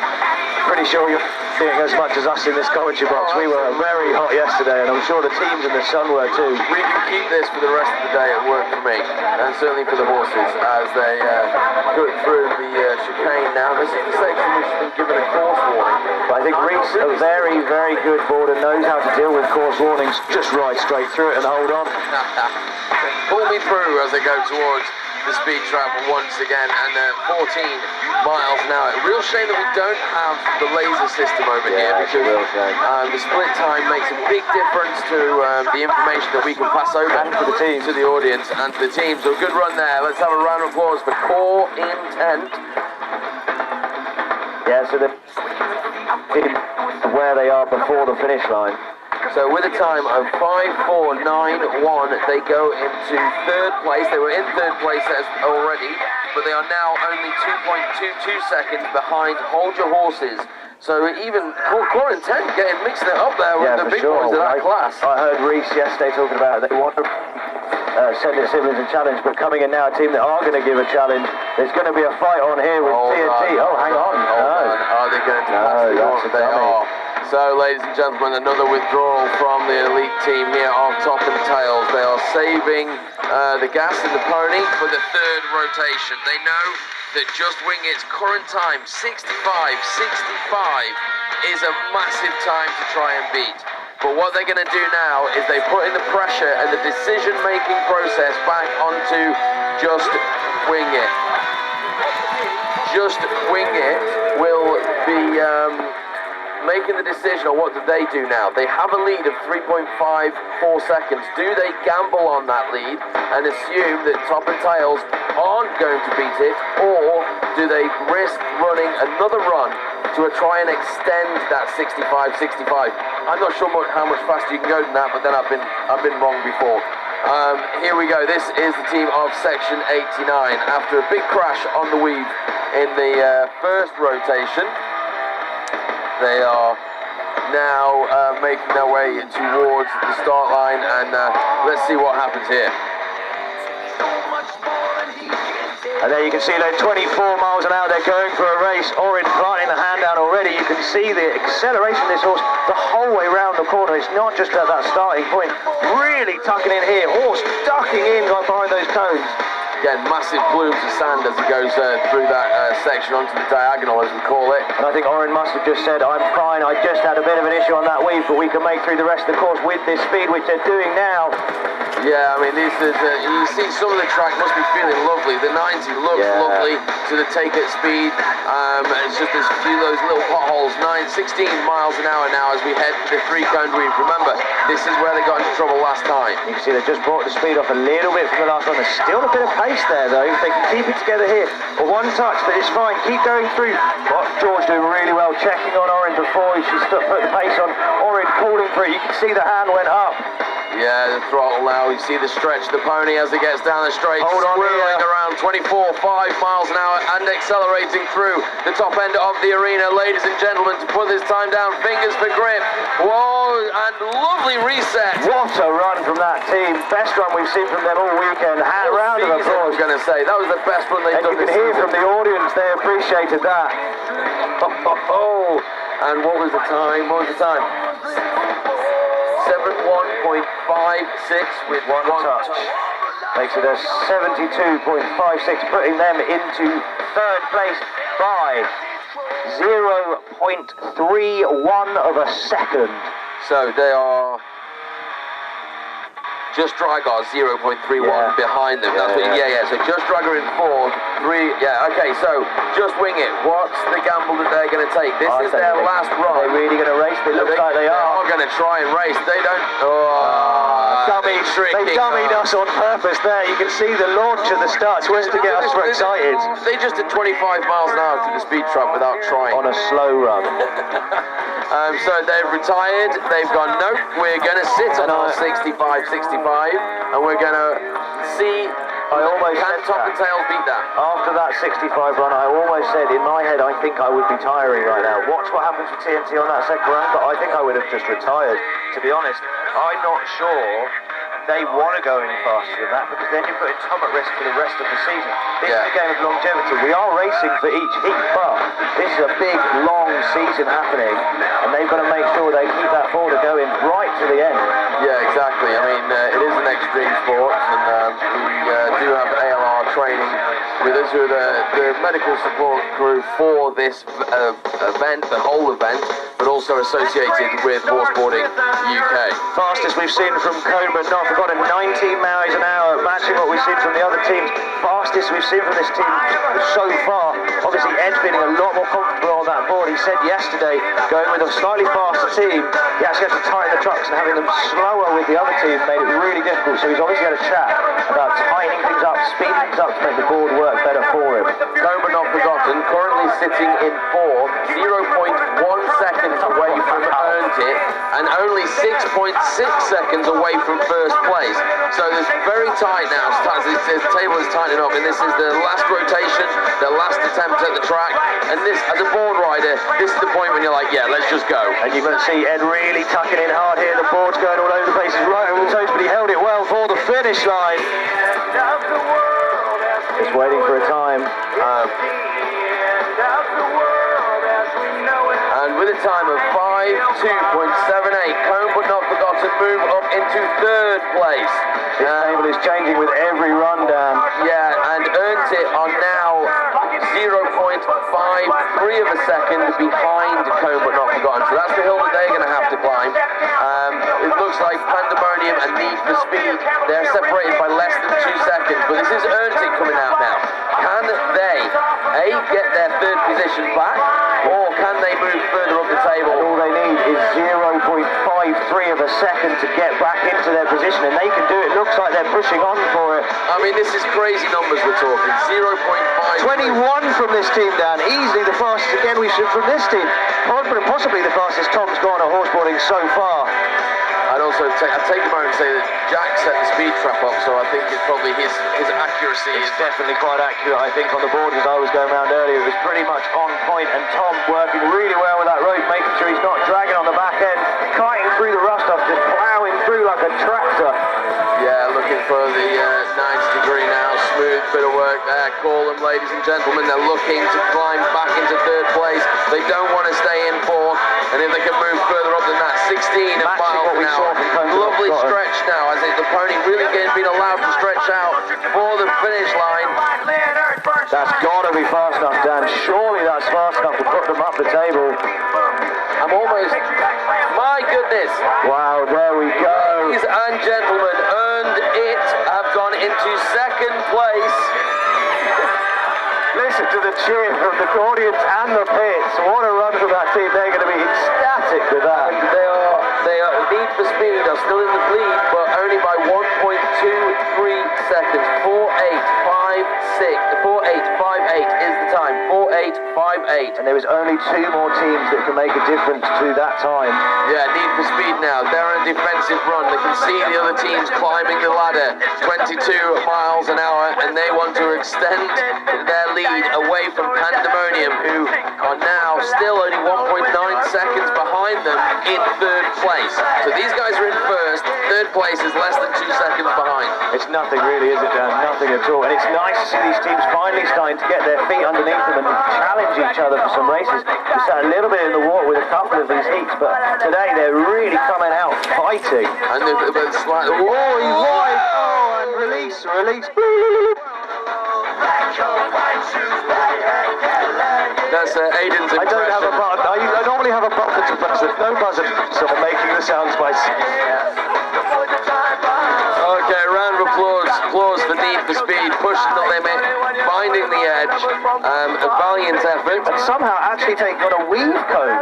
Pretty sure you're seeing as much as us in this commentary box. We were very hot yesterday, and I'm sure the teams in the sun were too. We can keep this for the rest of the day at work for me, and certainly for the horses as they go through the chicane now. This is the section which has been given a course warning. But I think Reese, a very, very good boarder, knows how to deal with course warnings. Just ride straight through it and hold on. Pull me through as I go towards the speed trap once again, and 14 miles an hour. A real shame that we don't have the laser system over here, because the split time makes a big difference to the information that we can pass over to the team, to the audience and to the team. So good run there. Let's have a round of applause for Core Intent. Yeah, so the where they are before the finish line. So with a time of 5:4.91, they go into third place. They were in third place already, but they are now only 2.22 seconds behind Hold Your Horses. So even Core Intent getting mixing it up there with the big boys of that class. I heard Reese yesterday talking about it. They want to send it as a challenge, but coming in now, a team that are going to give a challenge. There's going to be a fight on here with TNT. Oh, hang on. Are they going to pass the horse? They are. So, ladies and gentlemen, another withdrawal from the elite team here of Top and Tails. They are saving the gas in the pony for the third rotation. They know that Just Wing It's current time, 65 is a massive time to try and beat. But what they're going to do now is they put in the pressure and the decision-making process back onto Just Wing It. Just Wing It will be making the decision on what do they do now. They have a lead of 3.54 seconds. Do they gamble on that lead and assume that Top and Tails aren't going to beat it, or do they risk running another run to try and extend that 65? I'm not sure how much faster you can go than that, but then I've been wrong before. Here we go. This is the team of Section 89. After a big crash on the weave in the first rotation, they are now making their way towards the start line, and let's see what happens here. And there you can see they're 24 miles an hour. They're going for a race. Orin planting the hand down already. You can see the acceleration of this horse the whole way round the corner. It's not just at that starting point. Really tucking in here. Horse ducking in behind those cones. Again, massive plumes of sand as he goes through that section onto the diagonal, as we call it. And I think Orin must have just said, I'm fine, I just had a bit of an issue on that weave, but we can make through the rest of the course with this speed, which they're doing now. Yeah, I mean, this is, you see some of the track must be feeling lovely. The 90 looks lovely to the take at speed. It's just there's a few of those little potholes. 16 miles an hour now as we head for the three-cone weave. Remember, this is where they got into trouble last time. You can see they just brought the speed off a little bit from the last one. There's still a bit of pace there, though. If they can keep it together here. One touch, but it's fine. Keep going through. George doing really well, checking on Orin before she put the pace on. Orin calling for it. You can see the hand went up. Yeah, the throttle now. You see the stretch of the pony as it gets down the straight, swirling around 24.5 miles an hour and accelerating through the top end of the arena. Ladies and gentlemen, to put this time down, fingers for grip. Whoa, and lovely reset. What a run from that team. Best run we've seen from them all weekend. Round of applause. I was going to say, that was the best run they've done. And you can hear from the audience, they appreciated that. And what was the time? 71.56 with one touch. Makes it a 72.56, putting them into third place by 0.31 of a second. So they are Just Dragar 0.31 behind them. That's what. Yeah. So Just Dragar in 4th, 3. Yeah. Okay. So Just Wing It. What's the gamble that they're going to take? This is their last run. They're really going to race. It looks like they are. They are going to try and race. They don't. They dummied us on purpose there. You can see the launch at the start just to get us excited. They just did 25 miles an hour to the speed trap without trying. On a slow run. So they've retired. They've gone, nope, we're going to sit on our 65, and we're going to see. Can Top and Tails beat that? After that 65 run, I almost said in my head, I think I would be tiring right now. Watch what happens with TNT on that second run, but I think I would have just retired. To be honest, I'm not sure they want to go any faster than that, because then you're putting Tom at risk for the rest of the season. This is a game of longevity. We are racing for each heat, but this is a big, long season happening, and they've got to make sure they keep that border going right to the end. Yeah, exactly. I mean, it is an extreme sport, and we do have ALR training with us, who are the medical support crew for this event, the whole event, but also associated with Horseboarding UK. Fastest we've seen from Coburn, not forgotten, 19 miles an hour, matching what we've seen from the other teams. Fastest we've seen from this team so far. Obviously, Ed feeling a lot more comfortable on that board. He said yesterday, going with a slightly faster team, he actually had to tighten the trucks, and having them slower with the other team made it really difficult. So he's obviously had a chat about tightening things up, speeding things up to make the board work better for him. Coburn, not forgotten, currently sitting in 4th, 0.1 seconds away from earned it, and only 6.6 seconds away from first place. So it's very tight now. The table is tightening up, and this is the last rotation, the last attempt at the track. And this, as a board rider, this is the point when you're like, yeah, let's just go. And you're going to see Ed really tucking in hard here. The board's going all over the place. He's right over the toes, but he held it well for the finish line. Just waiting for a time. And with a time of 5:2.78, Combe but not forgotten move up into 3rd place. This table is changing with every rundown. Yeah, and Earned It are now 0.53 of a second behind Combe but not forgotten. So that's the hill that they're going to have to climb. It looks like Pandemonium and Need for Speed, they're separated by less than 2 seconds. But this is Earned It coming out now. Can they, A, get their 3rd position back, or can they move further up the table? And all they need is 0.53 of a second to get back into their position, and they can do it. Looks like they're pushing on for it. I mean, this is crazy numbers we're talking. 0.5. 21 from this team, Dan. Easily the fastest again we should from this team. Possibly the fastest Tom's gone at Horseboarding so far. I'd also take a moment to say that Jack set the speed trap up, so I think it's probably his accuracy is definitely quite accurate. I think on the board as I was going around earlier, it was pretty much on point, and Tom working really well with that rope, making sure he's not dragging on the back end, kiting through the rust off, just ploughing through like a tractor. Yeah, looking for the 90 degree now, smooth bit of work there. Call them, ladies and gentlemen, they're looking to climb back into 3rd place. They don't want to stay in 4th, and if they can move further up than that, 16 miles an hour. Lovely stretch now, as the pony really being allowed to stretch out for the finish line. That's got to be fast enough, Dan. Surely that's fast enough to put them up the table. I'm almost... My goodness! Wow, there we go. Ladies and gentlemen, Earned It have gone into 2nd place. Listen to the cheer from the audience and the pits. What a run from that team. They're going to be ecstatic with that. And they are Need for Speed are still in the lead, but only by 1.23 seconds. 4.858 is the time. 4.858. And there is only 2 more teams that can make a difference to that time. Yeah, Need for Speed now. They're on a defensive run. They can see the other teams climbing the ladder. 22 miles an hour, and they want to extend their lead away from Pandemonium, who are now still only 1.9 seconds behind them in 3rd place. So these guys are in 1st. 3rd place is less than 2 seconds behind. It's nothing really, is it, Dan? Nothing at all. And it's nice to see these teams finally starting to get their feet underneath them and challenge each other for some races. Just a little bit in the water with a couple of these heats, but today they're really coming out fighting. And it's like, oh, he's wide. Oh, and release. That's Aiden's impression. I don't have a button. I normally have a button to press. There's no buzzer, so I'm making the sounds by... claws for need for speed, pushing the limit, finding the edge. A valiant effort. And somehow actually taking on a weave cone.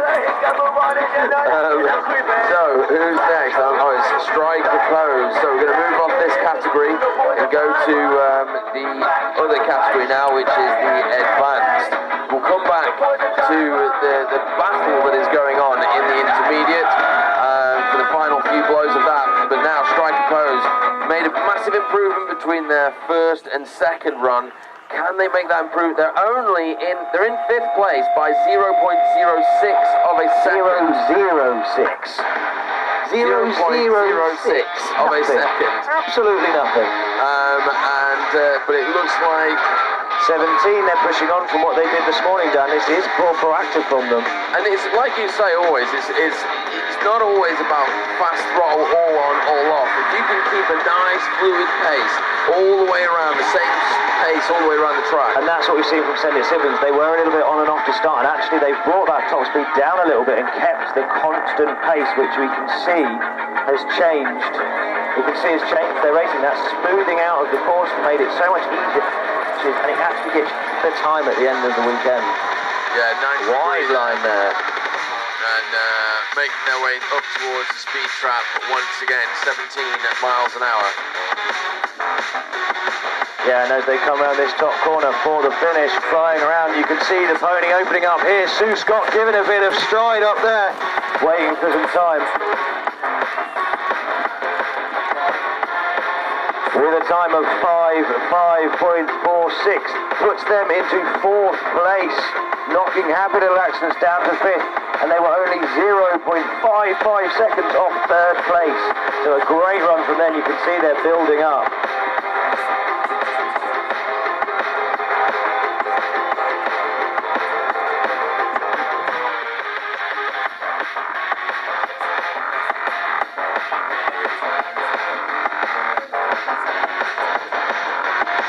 So, who's next? Oh, it's strike proposed. So we're going to move off this category and go to the other category now, which is the advanced. We'll come back to the battle that is going on in the intermediate for the final few blows of that. But now strike proposed made a massive improvement between their first and second run. Can they make that improvement? They're in 5th place by 0.06 of a second. 0.06. 0.06 of a second. Absolutely nothing. But it looks like 17, they're pushing on from what they did this morning, Dan. This is proactive from them. And it's like you say always, it's not always about fast throttle, all on, all off. If you can keep a nice fluid pace all the way around, the same pace all the way around the track. And that's what we've seen from Sandringham. They were a little bit on and off to start, and actually they've brought that top speed down a little bit and kept the constant pace, which we can see has changed. You can see it's changed their racing. That smoothing out of the course made it so much easier, and it actually gets the time at the end of the weekend. Yeah, nice wide line there. And making their way up towards the speed trap once again, 17 miles an hour. Yeah, and as they come around this top corner for the finish, flying around, you can see the pony opening up here. Sue Scott giving a bit of stride up there, waiting for some time. With a time of 5.46, puts them into 4th place, knocking Happy Little Accidents down to 5th, and they were only 0.55 seconds off 3rd place. So a great run from them. You can see they're building up.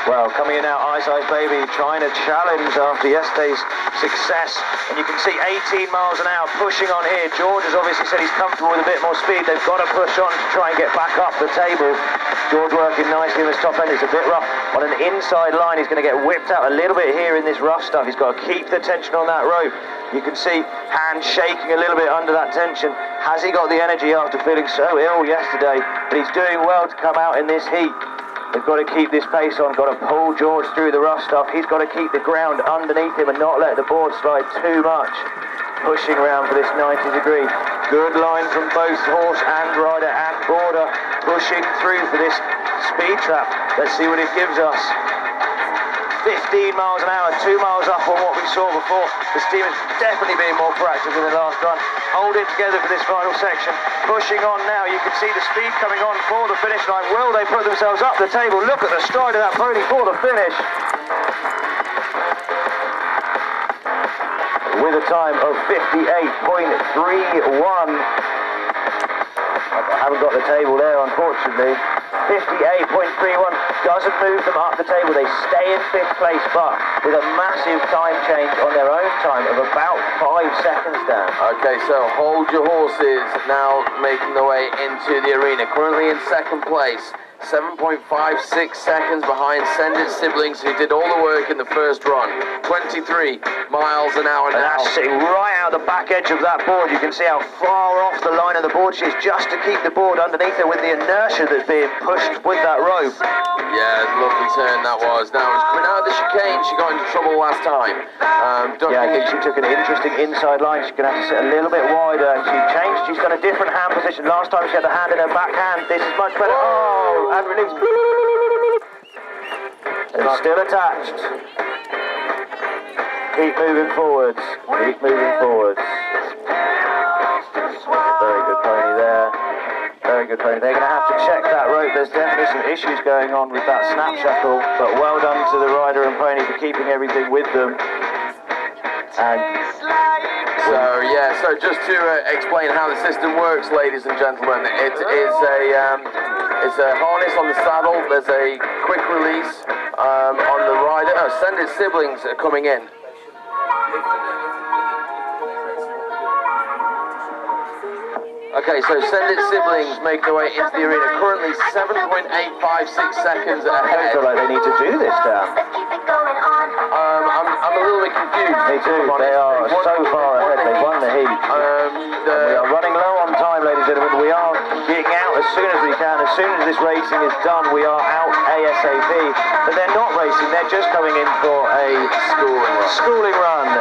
Well, coming in now, Ice Baby trying to challenge after yesterday's success. And you can see 18 miles an hour pushing on here. George has obviously said he's comfortable with a bit more speed. They've got to push on to try and get back up the table. George working nicely in this top end. It's a bit rough. On an inside line, he's going to get whipped out a little bit here in this rough stuff. He's got to keep the tension on that rope. You can see hands shaking a little bit under that tension. Has he got the energy after feeling so ill yesterday? But he's doing well to come out in this heat. They've got to keep this pace on, got to pull George through the rough stuff. He's got to keep the ground underneath him and not let the board slide too much. Pushing around for this 90 degree. Good line from both horse and rider and boarder. Pushing through for this speed trap. Let's see what it gives us. 15 miles an hour, 2 miles up on what we saw before. The steam has definitely been more proactive than the last run. Hold it together for this final section. Pushing on now, you can see the speed coming on for the finish line. Will they put themselves up the table? Look at the stride of that pony for the finish. With a time of 58.31. I haven't got the table there, unfortunately. 58.31 doesn't move them up the table. They stay in 5th place, but with a massive time change on their own time of about 5 seconds down. Okay, so Hold Your Horses now making their way into the arena. Currently in 2nd place, 7.56 seconds behind Sendit Siblings, who did all the work in the first run. 23 miles an hour now. And that's sitting right out the back edge of that board. You can see how far off the line of the board she is, just to keep the board underneath her with the inertia that's being pushed with that rope. Yeah, lovely turn that was. Now, it's coming out of the chicane. She got into trouble last time. Yeah, I think she took an interesting inside line. She's going to have to sit a little bit wider. She changed. She's got a different hand position. Last time she had the hand in her back hand. This is much better. Oh, and release. And still attached. Keep moving forwards. Keep moving forwards. Very good pony there. Very good pony. They're going to have to check that rope. There's definitely some issues going on with that snap shackle, but well done to the rider and pony for keeping everything with them. And so just to explain how the system works, ladies and gentlemen, it is it's a harness on the saddle. There's a quick release on the rider. Sendit Siblings are coming in. Okay, so Send It siblings make their way into the arena. Currently 7.856 seconds I ahead. feel like they need to do this, Dan. I'm a little bit confused. Me too. They are so far ahead. They've won the heat. We are running low on time, ladies and gentlemen. We are getting out as soon as we can. As soon as this racing is done, we are out ASAP. But they're not racing. They're just coming in for a schooling run.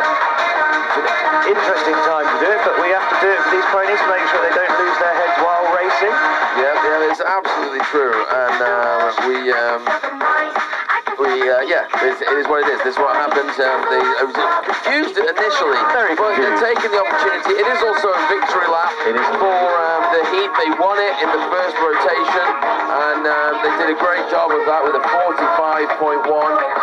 It's an interesting time to do it, but we have to do it for these ponies to make sure they don't lose their heads while racing. Yeah, it's absolutely true. And it is what it is. This is what happens. I was confused initially, but they're taking the opportunity. It is also a victory lap for the heat. They won it in the first rotation, and they did a great job of that with a 45.1.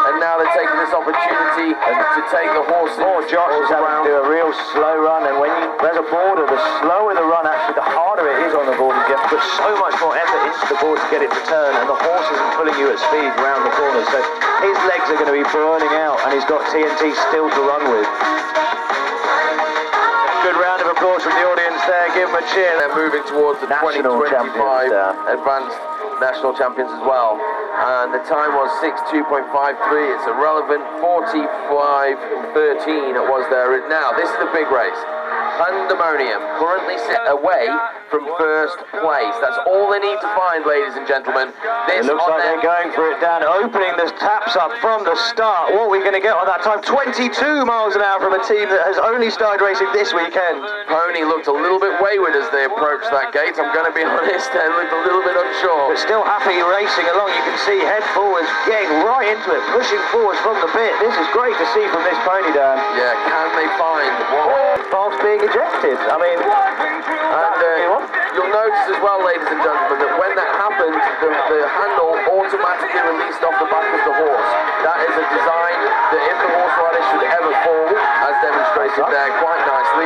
And now they're taking this opportunity to take the horses. Josh is having to do a real slow run, and there's a border, the slower the run, actually, the harder it is on the board. You have to put so much more effort into the board to get it to turn, and the horse isn't pulling you at speed around the corners. So his legs are going to be burning out, and he's got TNT still to run with. Good round of applause from the audience there. Give him a cheer. They're moving towards the National 2025 champions, advanced national champions as well. And the time was 62.53. It's irrelevant. 45.13 it was there. Now, this is the big race. Pandemonium currently sit away from first place. That's all they need to find, ladies and gentlemen. It looks like they're going for it, Dan. Opening the taps up from the start. What are we going to get on that time? 22 miles an hour from a team that has only started racing this weekend. Pony looked a little bit wayward as they approached that gate. I'm going to be honest, they looked a little bit unsure. But still happy racing along. You can see head forwards, getting right into it, pushing forwards from the bit. This is great to see from this pony, Dan. Yeah, can they find False being ejected. I mean, you'll notice as well, ladies and gentlemen, that when that happened, the handle automatically released off the back of the horse. That is a design that if the horse rider should ever fall, as demonstrated there quite nicely,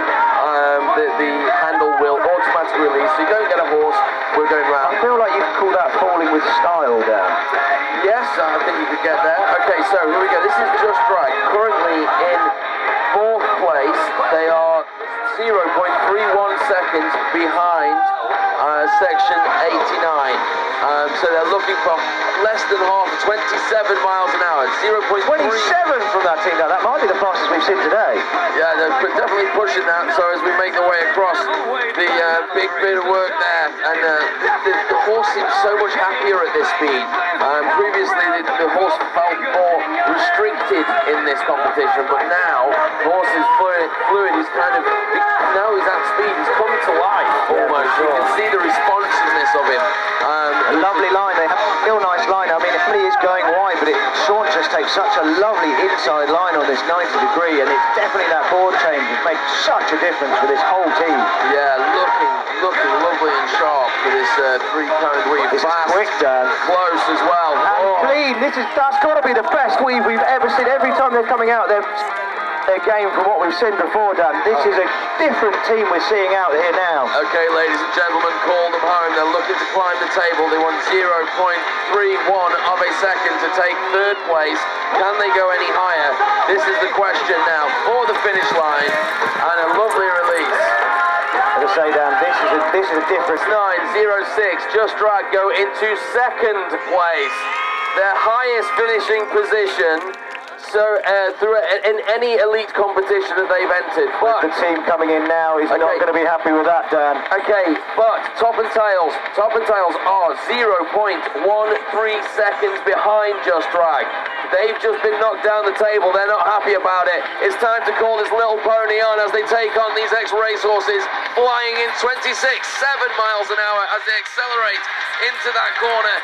the handle will automatically release. So you don't get a horse, we're going round. I feel like you could call that falling with style, Dan. Yes, I think you could get there. Okay, so here we go. This is Just Right. Currently in fourth place. They are 0.31 seconds behind section 89. So they're looking for less than half, 27 miles an hour. 0.27 from that team now. That might be the fastest we've seen today. Yeah, they're definitely pushing that. So as we make the way across the big bit of work there, and the horse seems so much happier at this speed. Previously, the horse felt more restricted in this competition, but now the horse is fluid. He's now he's at speed. He's come to life almost. You can see the responsiveness of him. A lovely line. They have a real nice line. I mean, it really is going wide, but Sean just takes such a lovely inside line on this 90 degree, and it's definitely that board change has made such a difference for this whole team. Yeah, looking lovely and sharp for this three-cone weave. This is quick, Dan. Close as well. And clean. That's got to be the best weave we've ever seen. Every time they're coming out, their game from what we've seen before, Dan. This is a different team we're seeing out here now. Okay, ladies and gentlemen, call them home. They're looking to climb the table. They want 0.31 of a second to take third place. Can they go any higher? This is the question now for the finish line, and a lovely release. As I say, Dan, this is a difference. 9.06. Just Right go into second place. Their highest finishing position. So in any elite competition that they've entered. But the team coming in now is not going to be happy with that, Dan. Okay, but Top and Tails are 0.13 seconds behind Just Right. They've just been knocked down the table. They're not happy about it. It's time to call this little pony on as they take on these ex-racehorses, flying in 7 miles an hour as they accelerate into that corner.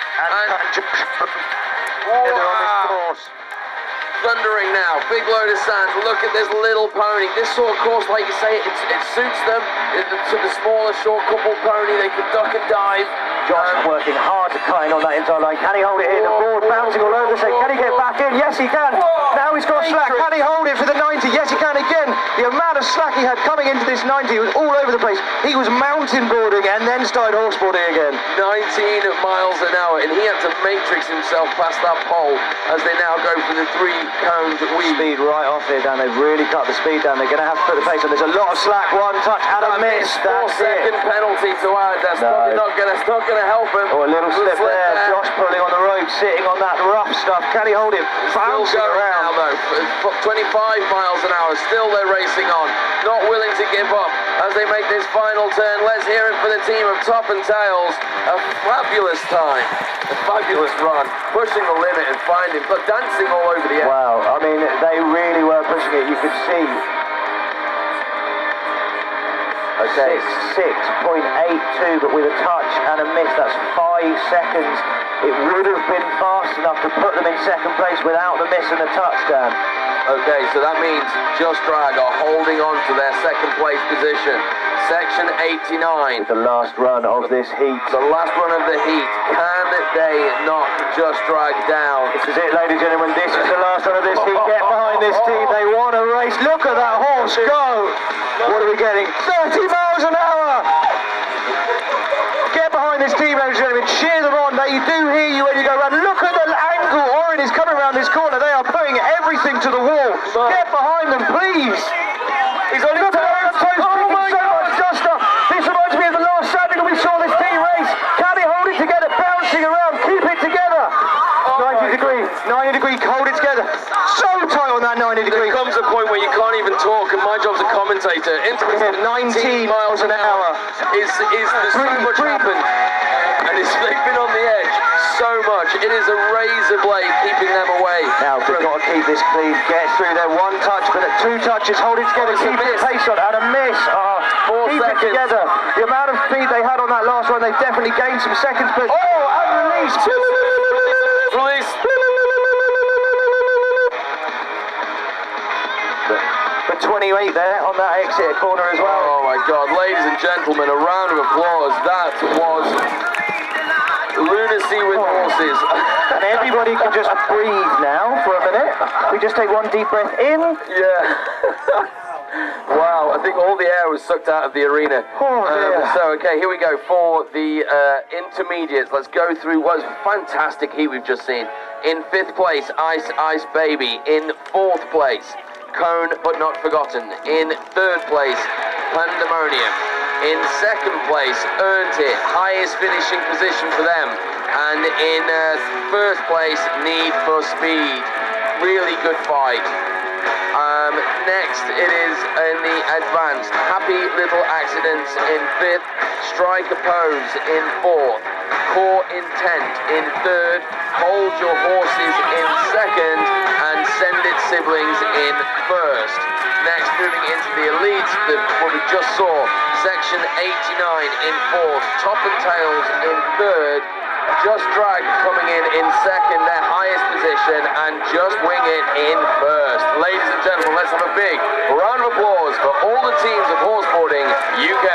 Thundering now, big load of sand. Look at this little pony. This sort of course, like you say, it suits them. To the smaller, short couple pony, they can duck and dive. Josh working hard to cut in on that inside line. Can he hold it in? The board bouncing all over the place. Can he get back in? Yes, he can. Now he's got slack. Can he hold it for the 90? Yes, he can again. The amount of of slack he had coming into this 90. He was all over the place. He was mountain boarding and then started horseboarding again. 19 miles an hour, and he had to matrix himself past that pole as they now go for the 3-coned weave. Speed right off here, Dan. They've really cut the speed down. They're going to have to put the pace on. There's a lot of slack. One touch and a miss. 4-second penalty to add. That's probably not going to help him. Oh, a little slip there. Josh pulling on the rope, sitting on that rough stuff. Can he hold it? Bouncing around. Now, though. 25 miles an hour. Still they're racing on. Not willing to give up as they make this final turn. Let's hear it for the team of Top and Tails. A fabulous time. A fabulous run. Pushing the limit and finding, but dancing all over the air. Wow. I mean, they really were pushing it. You could see. Okay, 6.82, but with a touch and a miss, that's 5 seconds. It would have been fast enough to put them in second place without the miss and the touchdown. Okay, so that means Just Drag are holding on to their second place position. Section 89. The last run of this heat. The last run of the heat. Can they knock Just Drag down? This is it, ladies and gentlemen. This is the last run of this heat. Get behind this team. They want to race. Look at that horse go. What are we getting? 30 miles an hour. Get behind this team, ladies and gentlemen. Cheer them on. They do hear you when you go around. Look at the angle. Oren is coming around this corner. They are putting everything to the wall. Get behind them, please. He's only got so much duster. This reminds me of the last Sandringham we saw this team race. Can he hold it together? Bouncing around. Keep it together. 90 degree, hold it together. So tight on that 90 degree. There comes a point where you can't even talk, and my job's a commentator. Into 19 miles an hour. There's so much happened, and they've been on the edge so much. It is a razor blade keeping them away. Now they've got to keep this clean. Get through there. One touch, but at 2 touches, hold it together. Keep the pace on, and a miss. 4 keep seconds. It together. The amount of speed they had on that last one, they've definitely gained some seconds. But and release. Release. But 28 there on that exit corner as well. Oh my God, ladies and gentlemen, a round of applause. That was lunacy with horses. And everybody can just breathe now for a minute. We just take one deep breath in. Yeah. Wow, I think all the air was sucked out of the arena. Oh, dear. So, okay, here we go for the intermediates. Let's go through what was a fantastic heat we've just seen. In 5th place, Ice Ice Baby. In 4th place, Cone But Not Forgotten. In 3rd place, Pandemonium. In 2nd place, Earned It, highest finishing position for them. And in 1st place, Need for Speed. Really good fight. Next, it is in the advanced. Happy Little Accidents in 5th, Strike a Pose in 4th, Core Intent in 3rd, Hold Your Horses in 2nd, and Send It Siblings in 1st. Next, moving into the elites, what we just saw, section 89 in 4th, Top and Tails in 3rd, Just Drag coming in 2nd, their highest position, and Just Wing It in 1st. Ladies and gentlemen, let's have a big round of applause for all the teams of Horseboarding UK.